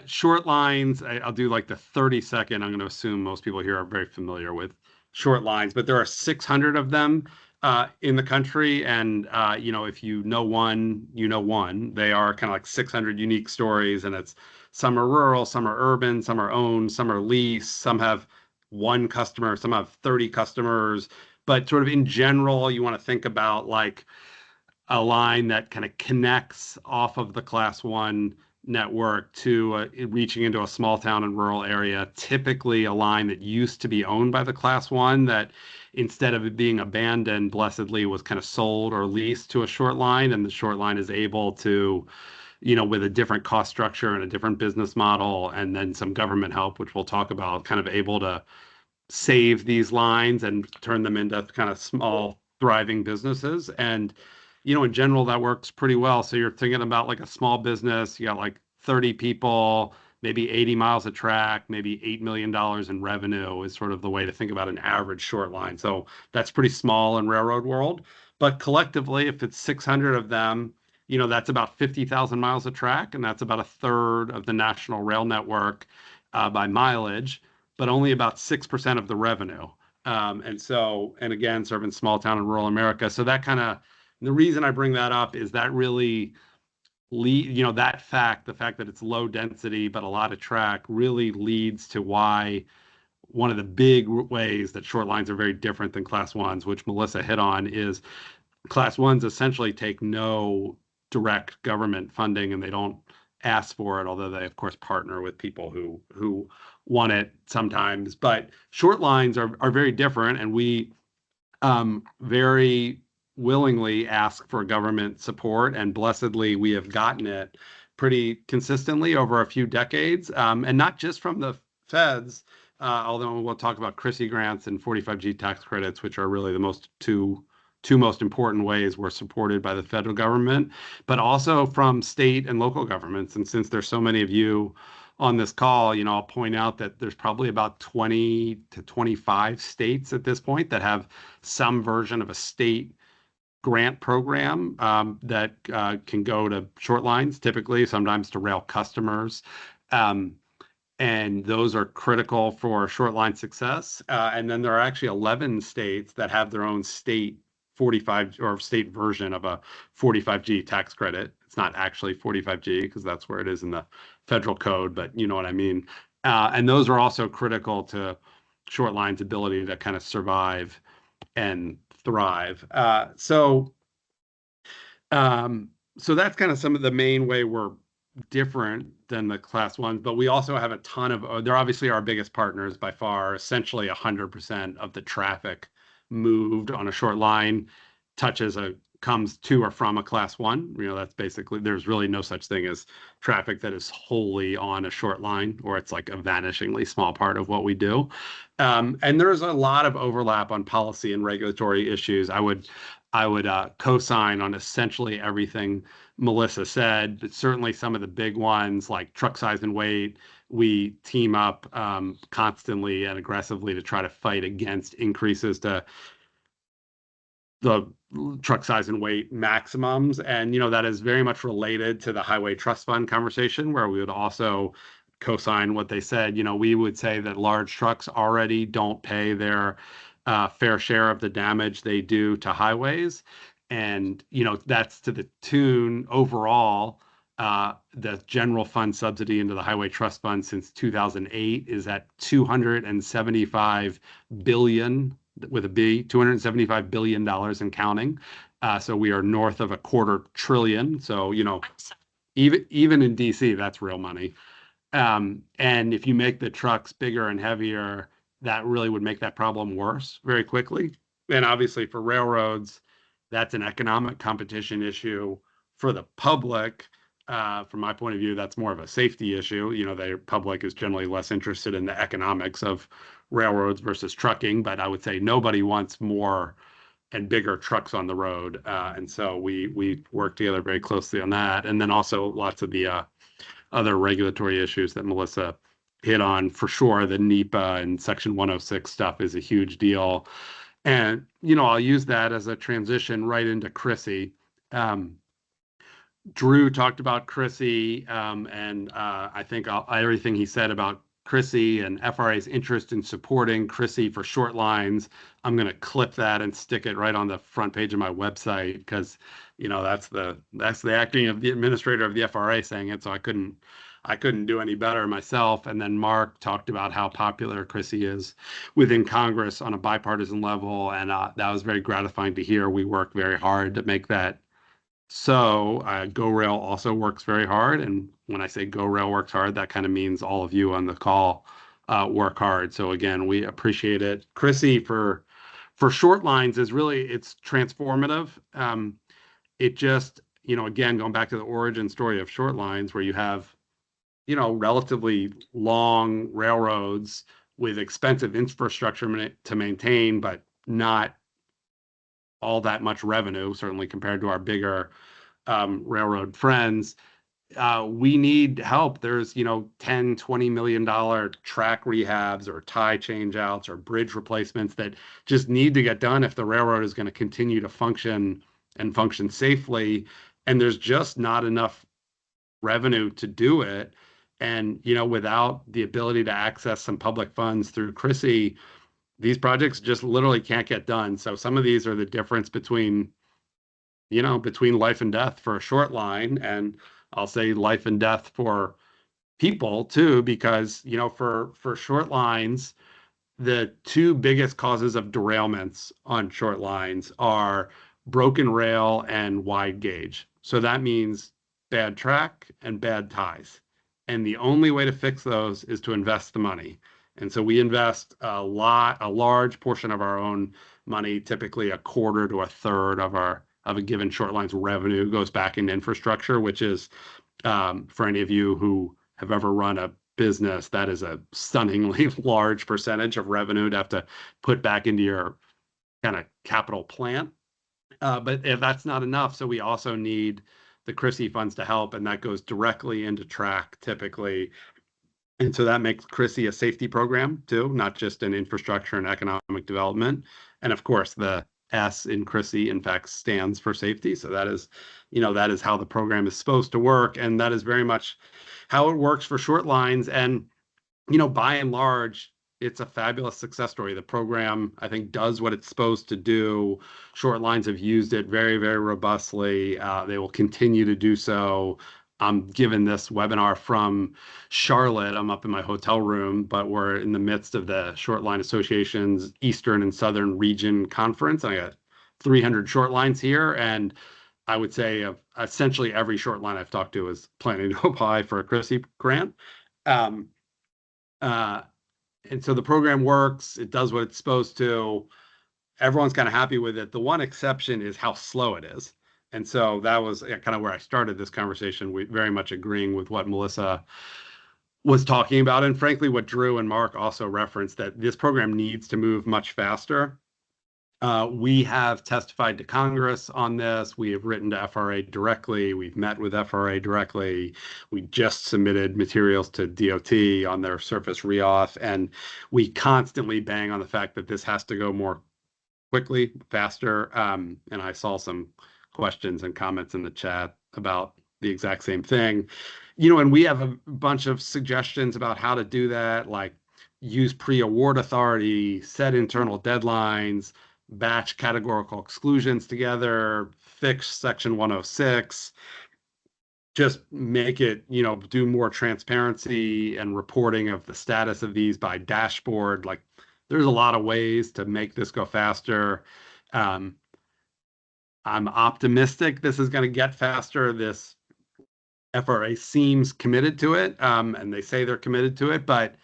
Short lines, I'll do like the 30-second. I'm going to assume most people here are very familiar with short lines, but there are 600 of them in the country. And, you know, if you know one, you know one. They are kind of like 600 unique stories, and it's some are rural, some are urban, some are owned, some are leased, some have one customer, some have 30 customers. But sort of in general, you want to think about like a line that kind of connects off of the Class 1 network to reaching into a small town and rural area, typically a line that used to be owned by the Class 1 that instead of it being abandoned, blessedly was kind of sold or leased to a short line, and the short line is able to, you know, with a different cost structure and a different business model, and then some government help, which we'll talk about, kind of able to save these lines and turn them into kind of small thriving businesses. And you know, in general, that works pretty well. So you're thinking about like a small business, you got like 30 people, maybe 80 miles of track, maybe $8 million in revenue is sort of the way to think about an average short line. So that's pretty small in railroad world. But collectively, if it's 600 of them, you know, that's about 50,000 miles of track, and that's about a third of the national rail network by mileage, but only about 6% of the revenue. And again, serving small town and rural America. So that kind of, the reason I bring that up is that really you know, that fact, the fact that it's low density but a lot of track, really leads to why one of the big ways that short lines are very different than Class 1s, which Melissa hit on, is Class 1s essentially take no direct government funding, and they don't ask for it, although they of course partner with people who want it sometimes. But short lines are very different, and we very willingly ask for government support, and blessedly we have gotten it pretty consistently over a few decades, and not just from the feds, although we'll talk about CRISI grants and 45G tax credits, which are really the two most important ways we're supported by the federal government, but also from state and local governments. And since there's so many of you on this call, you know, I'll point out that there's probably about 20 to 25 states at this point that have some version of a state grant program that can go to short lines, typically, sometimes to rail customers. And those are critical for short line success. And then there are actually 11 states that have their own state 45 or state version of a 45G tax credit. It's not actually 45G because that's where it is in the federal code, but you know what I mean. And those are also critical to short line's ability to kind of survive and thrive. So that's kind of some of the main way we're different than the Class 1s, but we also have a ton of, they're obviously our biggest partners by far. Essentially 100% of the traffic moved on a short line comes to or from a Class 1. You know, that's basically, there's really no such thing as traffic that is wholly on a short line, or it's like a vanishingly small part of what we do. And there's a lot of overlap on policy and regulatory issues. I would co-sign on essentially everything Melissa said, but certainly some of the big ones like truck size and weight, we team up constantly and aggressively to try to fight against increases to the truck size and weight maximums. And, you know, that is very much related to the Highway Trust Fund conversation, where we would also co-sign what they said. You know, we would say that large trucks already don't pay their fair share of the damage they do to highways. And, you know, that's to the tune overall, the general fund subsidy into the Highway Trust Fund since 2008 is at $275 billion with a B, $275 billion and counting. So we are north of $250 billion. So, you know, even in DC, that's real money. And if you make the trucks bigger and heavier, that really would make that problem worse very quickly. And obviously for railroads, That's an economic competition issue for the public. From my point of view, that's more of a safety issue. The public is generally less interested in the economics of railroads versus trucking, but I would say nobody wants more and bigger trucks on the road. And so we work together very closely on that. And then also lots of the other regulatory issues that Melissa hit on. For sure, the NEPA and Section 106 stuff is a huge deal. And, I'll use that as a transition right into Chrissy. Drew talked about Chrissy, and I think everything he said about Chrissy and FRA's interest in supporting Chrissy for short lines, I'm going to clip that and stick it right on the front page of my website because, that's the acting of the administrator of the FRA saying it. So I couldn't do any better myself. And then Mark talked about how popular Chrissy is within Congress on a bipartisan level, and that was very gratifying to hear. We work very hard to make that. So GoRail also works very hard. And when I say GoRail works hard, that kind of means all of you on the call work hard. So again, we appreciate it. Chrissy for short lines it's transformative. It just, again, going back to the origin story of short lines where you have, relatively long railroads with expensive infrastructure to maintain, but not all that much revenue, certainly compared to our bigger railroad friends. We need help. There's, $10, $20 million track rehabs or tie changeouts or bridge replacements that just need to get done if the railroad is going to continue to function and function safely. And there's just not enough revenue to do it. And, without the ability to access some public funds through Chrissy, these projects just literally can't get done. So some of these are the difference between life and death for a short line. And I'll say life and death for people too, because, for short lines, the two biggest causes of derailments on short lines are broken rail and wide gauge. So that means bad track and bad ties. And the only way to fix those is to invest the money. And so we invest a large portion of our own money, typically a quarter to a third of a given short line's revenue goes back into infrastructure, which is, for any of you who have ever run a business, that is a stunningly large percentage of revenue to have to put back into your kind of capital plan. But if that's not enough, so we also need the Chrissy funds to help, and that goes directly into track typically. And so that makes Chrissy a safety program too, not just an infrastructure and economic development. And of course, the S in Chrissy, in fact, stands for safety. So that is how the program is supposed to work. And that is very much how it works for short lines. And, by and large, it's a fabulous success story. The program, I think, does what it's supposed to do. Short lines have used it very, very robustly. They will continue to do so. I'm giving this webinar from Charlotte. I'm up in my hotel room, but we're in the midst of the Short Line Association's Eastern and Southern Region Conference. I got 300 short lines here, and I would say essentially every short line I've talked to is planning to apply for a Chrissy grant. And so the program works. It does what it's supposed to. Everyone's kind of happy with it. The one exception is how slow it is. And so that was kind of where I started this conversation. We very much agreeing with what Melissa was talking about. And frankly, what Drew and Mark also referenced, that this program needs to move much faster. We have testified to Congress on this. We have written to FRA directly. We've met with FRA directly. We just submitted materials to DOT on their surface reauth. And we constantly bang on the fact that this has to go more quickly, faster. And I saw some questions and comments in the chat about the exact same thing. And we have a bunch of suggestions about how to do that, like use pre-award authority, set internal deadlines, batch categorical exclusions together, fix Section 106, just make it, do more transparency and reporting of the status of these by dashboard. Like there's a lot of ways to make this go faster. I'm optimistic this is going to get faster. This FRA seems committed to it, and they say they're committed to it. But,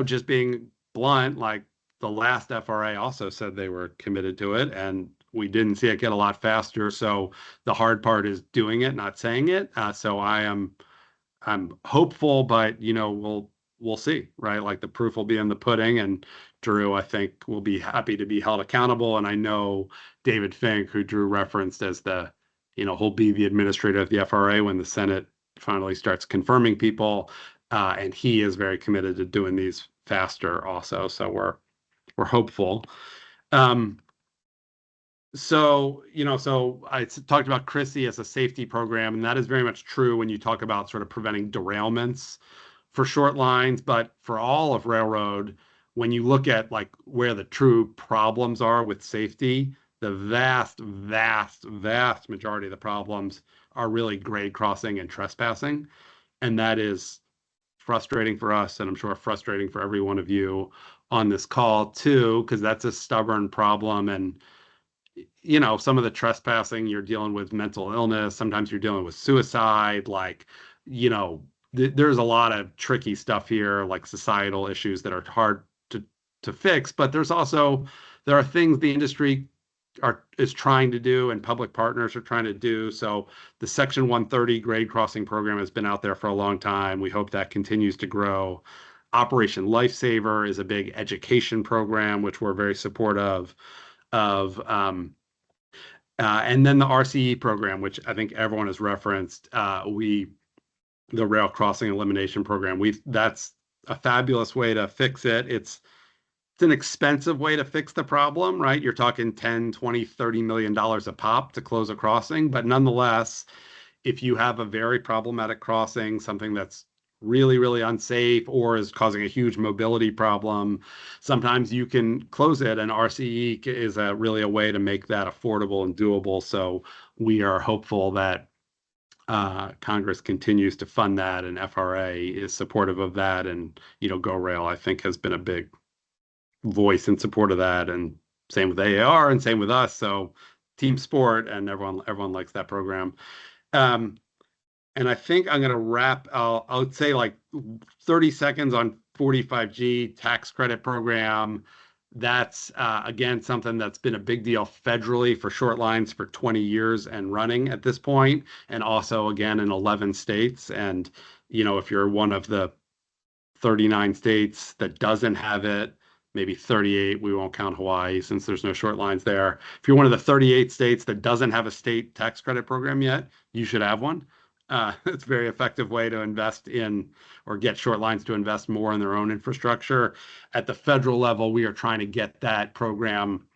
just being blunt, like the last FRA also said they were committed to it, and we didn't see it get a lot faster. So the hard part is doing it, not saying it. So I'm hopeful, but we'll see, right? Like the proof will be in the pudding, and Drew, I think, will be happy to be held accountable. And I know David Fink, who Drew referenced as he'll be the administrator of the FRA when the Senate finally starts confirming people. And he is very committed to doing these faster also. So we're hopeful. So I talked about Chrissy as a safety program, and that is very much true when you talk about sort of preventing derailments for short lines. But for all of railroad, when you look at like where the true problems are with safety, the vast, vast, vast majority of the problems are really grade crossing and trespassing. And that is frustrating for us, and I'm sure frustrating for every one of you on this call too, because that's a stubborn problem. And some of the trespassing, you're dealing with mental illness. Sometimes you're dealing with suicide. Like, there's a lot of tricky stuff here, like societal issues that are hard to fix. But there are things the industry is trying to do and public partners are trying to do. So the Section 130 grade crossing program has been out there for a long time. We hope that continues to grow. Operation Lifesaver is a big education program, which we're very supportive of. And then the RCE program, which I think everyone has referenced, the Rail Crossing Elimination Program. That's a fabulous way to fix it. It's an expensive way to fix the problem, right? You're talking 10, 20, $30 million a pop to close a crossing. But nonetheless, if you have a very problematic crossing, something that's really, really unsafe or is causing a huge mobility problem, sometimes you can close it, and RCE is really a way to make that affordable and doable. So we are hopeful that Congress continues to fund that, and FRA is supportive of that. And GoRail, I think, has been a big voice in support of that, and same with AAR and same with us. So team sport, and everyone likes that program. And I think I'm going to wrap, I would say like 30 seconds on 45G tax credit program. That's, again, something that's been a big deal federally for short lines for 20 years and running at this point, and also, again, in 11 states. And, if you're one of the 39 states that doesn't have it, maybe 38, we won't count Hawaii since there's no short lines there. If you're one of the 38 states that doesn't have a state tax credit program yet, you should have one. It's a very effective way to invest in or get short lines to invest more in their own infrastructure. At the federal level, we are trying to get that program,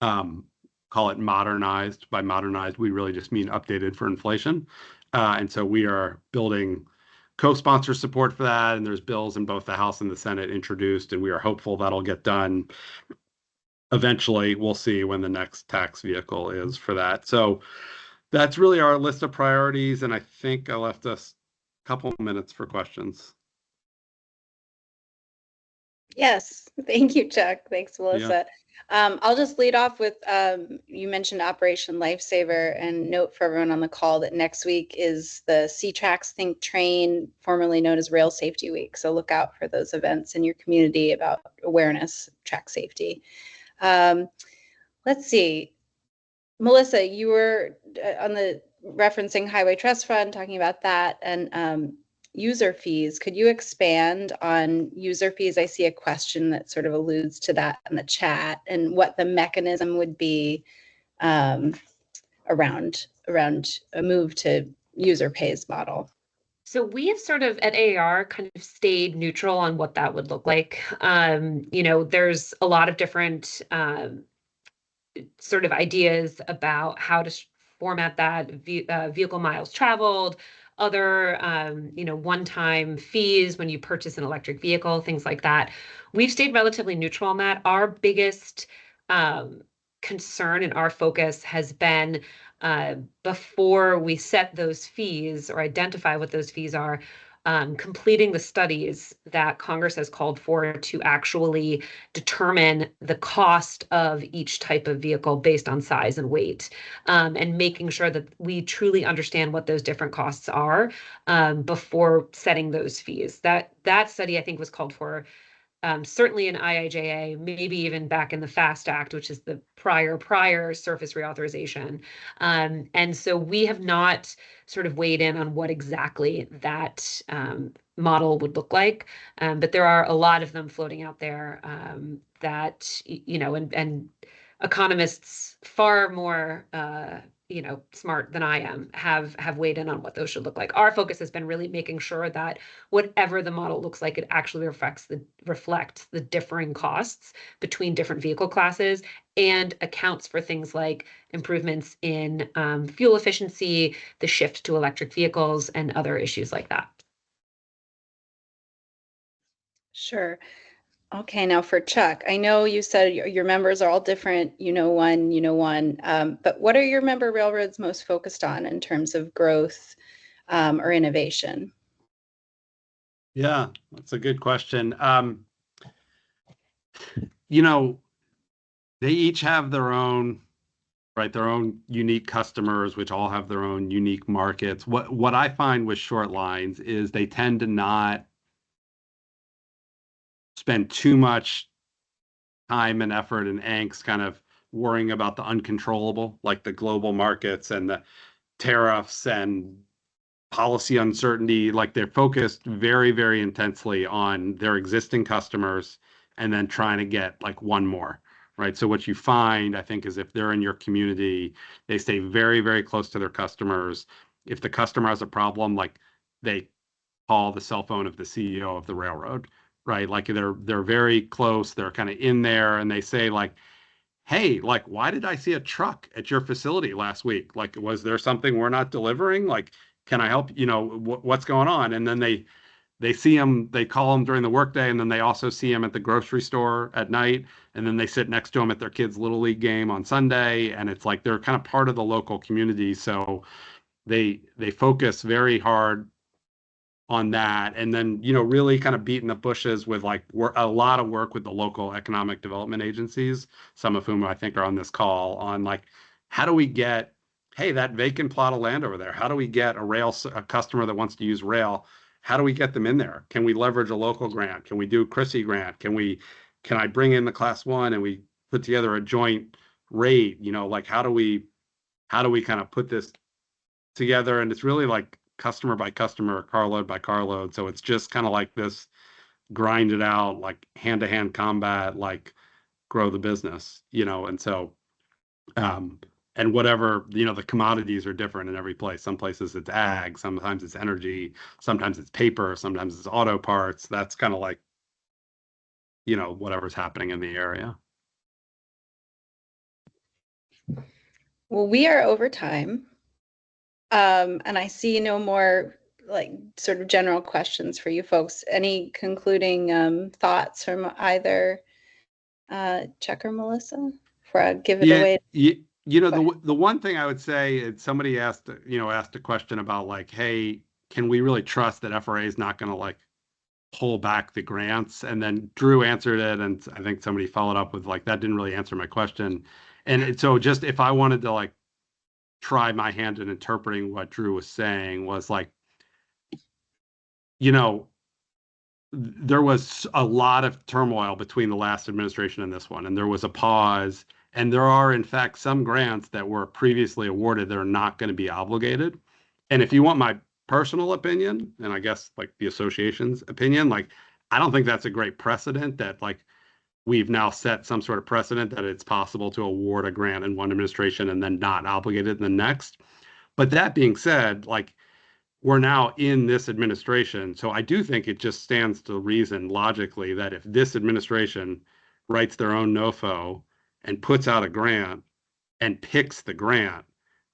call it modernized. By modernized, we really just mean updated for inflation. And so we are building co-sponsor support for that. And there's bills in both the House and the Senate introduced, and we are hopeful that'll get done eventually. We'll see when the next tax vehicle is for that. So that's really our list of priorities, and I think I left us a couple of minutes for questions. Yes, thank you, Chuck. Thanks, Melissa. I'll just lead off with, you mentioned Operation Lifesaver, and note for everyone on the call that next week is the C-Tracks Think Train, formerly known as Rail Safety Week. So look out for those events in your community about awareness, track safety. Let's see. Melissa, you were on the referencing Highway Trust Fund, talking about that, and user fees. Could you expand on user fees? I see a question that sort of alludes to that in the chat, and what the mechanism would be around a move to user pays model. So we have sort of at AAR kind of stayed neutral on what that would look like. There's a lot of different sort of ideas about how to format that, vehicle miles traveled, other, one-time fees when you purchase an electric vehicle, things like that. We've stayed relatively neutral on that. Our biggest concern and our focus has been, before we set those fees or identify what those fees are, completing the studies that Congress has called for to actually determine the cost of each type of vehicle based on size and weight, and making sure that we truly understand what those different costs are before setting those fees. That study, I think, was called for certainly in IIJA, maybe even back in the FAST Act, which is the prior surface reauthorization. And so we have not sort of weighed in on what exactly that model would look like. But there are a lot of them floating out there that, and economists far more smart than I am have weighed in on what those should look like. Our focus has been really making sure that whatever the model looks like, it actually reflects the differing costs between different vehicle classes and accounts for things like improvements in fuel efficiency, the shift to electric vehicles, and other issues like that. Sure. Okay, now for Chuck, I know you said your members are all different, one, but what are your member railroads most focused on in terms of growth or innovation? Yeah, that's a good question. They each have their own, right, their own unique customers, which all have their own unique markets. What I find with short lines is they tend to not spend too much time and effort and angst kind of worrying about the uncontrollable, like the global markets and the tariffs and policy uncertainty. Like they're focused very, very intensely on their existing customers and then trying to get like one more, right? So what you find, I think, is if they're in your community, they stay very, very close to their customers. If the customer has a problem, like they call the cell phone of the CEO of the railroad, right? Like they're very close. They're kind of in there, and they say like, "Hey, like, why did I see a truck at your facility last week? Like, was there something we're not delivering? Like, can I help? What's going on?" And then they see him, they call him during the workday, and then they also see him at the grocery store at night, and then they sit next to him at their kids' little league game on Sunday, and it's like they're kind of part of the local community. So they focus very hard on that, and then really kind of beating the bushes with like a lot of work with the local economic development agencies, some of whom I think are on this call, on like, how do we get, hey, that vacant plot of land over there, how do we get a customer that wants to use rail, how do we get them in there? Can we leverage a local grant? Can we do a Chrissy grant? Can I bring in the class 1 and we put together a joint rate? Like how do we kind of put this together? And it's really like customer by customer, carload by carload. So it's just kind of like this grind it out, like hand-to-hand combat, like grow the business, and so and whatever, the commodities are different in every place. Some places it's ag, sometimes it's energy, sometimes it's paper, sometimes it's auto parts. That's kind of like whatever's happening in the area. Well, we are over time. And I see no more like sort of general questions for you folks. Any concluding thoughts from either Chuck or Melissa before I give it away? The one thing I would say is somebody asked a question about like, hey, can we really trust that FRA is not going to like pull back the grants? And then Drew answered it, and I think somebody followed up with like, that didn't really answer my question. And so just if I wanted to like try my hand in interpreting what Drew was saying, was like, there was a lot of turmoil between the last administration and this one, and there was a pause. And there are, in fact, some grants that were previously awarded that are not going to be obligated. And if you want my personal opinion, and I guess like the association's opinion, like, I don't think that's a great precedent that like we've now set some sort of precedent that it's possible to award a grant in one administration and then not obligated in the next. But that being said, like, we're now in this administration. So I do think it just stands to reason logically that if this administration writes their own NOFO and puts out a grant and picks the grant,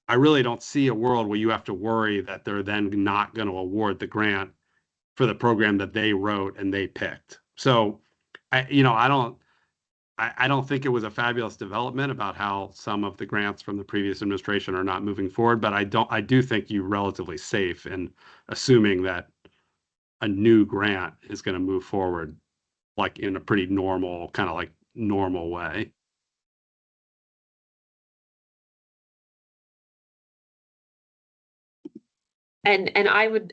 I really don't see a world where you have to worry that they're then not going to award the grant for the program that they wrote and they picked. So I don't think it was a fabulous development about how some of the grants from the previous administration are not moving forward, but I do think you're relatively safe in assuming that a new grant is going to move forward like in a pretty normal, kind of like normal way. And I would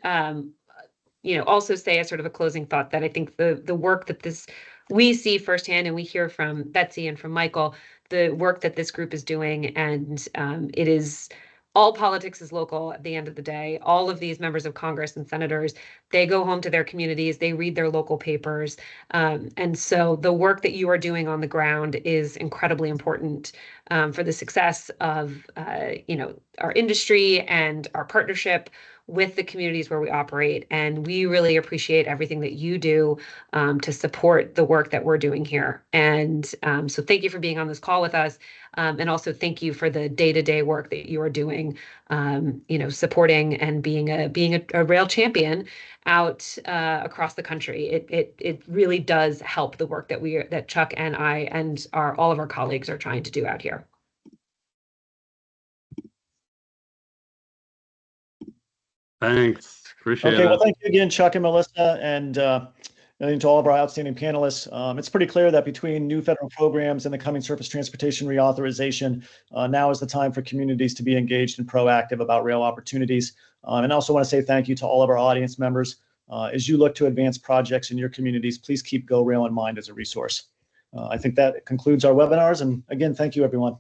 also say as sort of a closing thought that I think the work that we see firsthand, and we hear from Betsy and from Michael, the work that this group is doing, and it is all politics is local at the end of the day. All of these members of Congress and senators, they go home to their communities, they read their local papers. And so the work that you are doing on the ground is incredibly important for the success of our industry and our partnership with the communities where we operate. And we really appreciate everything that you do to support the work that we're doing here. And so thank you for being on this call with us. And also thank you for the day-to-day work that you are doing, supporting and being a rail champion out across the country. It really does help the work that Chuck and I and all of our colleagues are trying to do out here. Thanks. Appreciate Okay, it. well, thank you again, Chuck and Melissa, and to all of our outstanding panelists. It's pretty clear that between new federal programs and the coming surface transportation reauthorization, now is the time for communities to be engaged and proactive about rail opportunities. And I also want to say thank you to all of our audience members. As you look to advance projects in your communities, please keep GoRail in mind as a resource. I think that concludes our webinars. And again, thank you, everyone.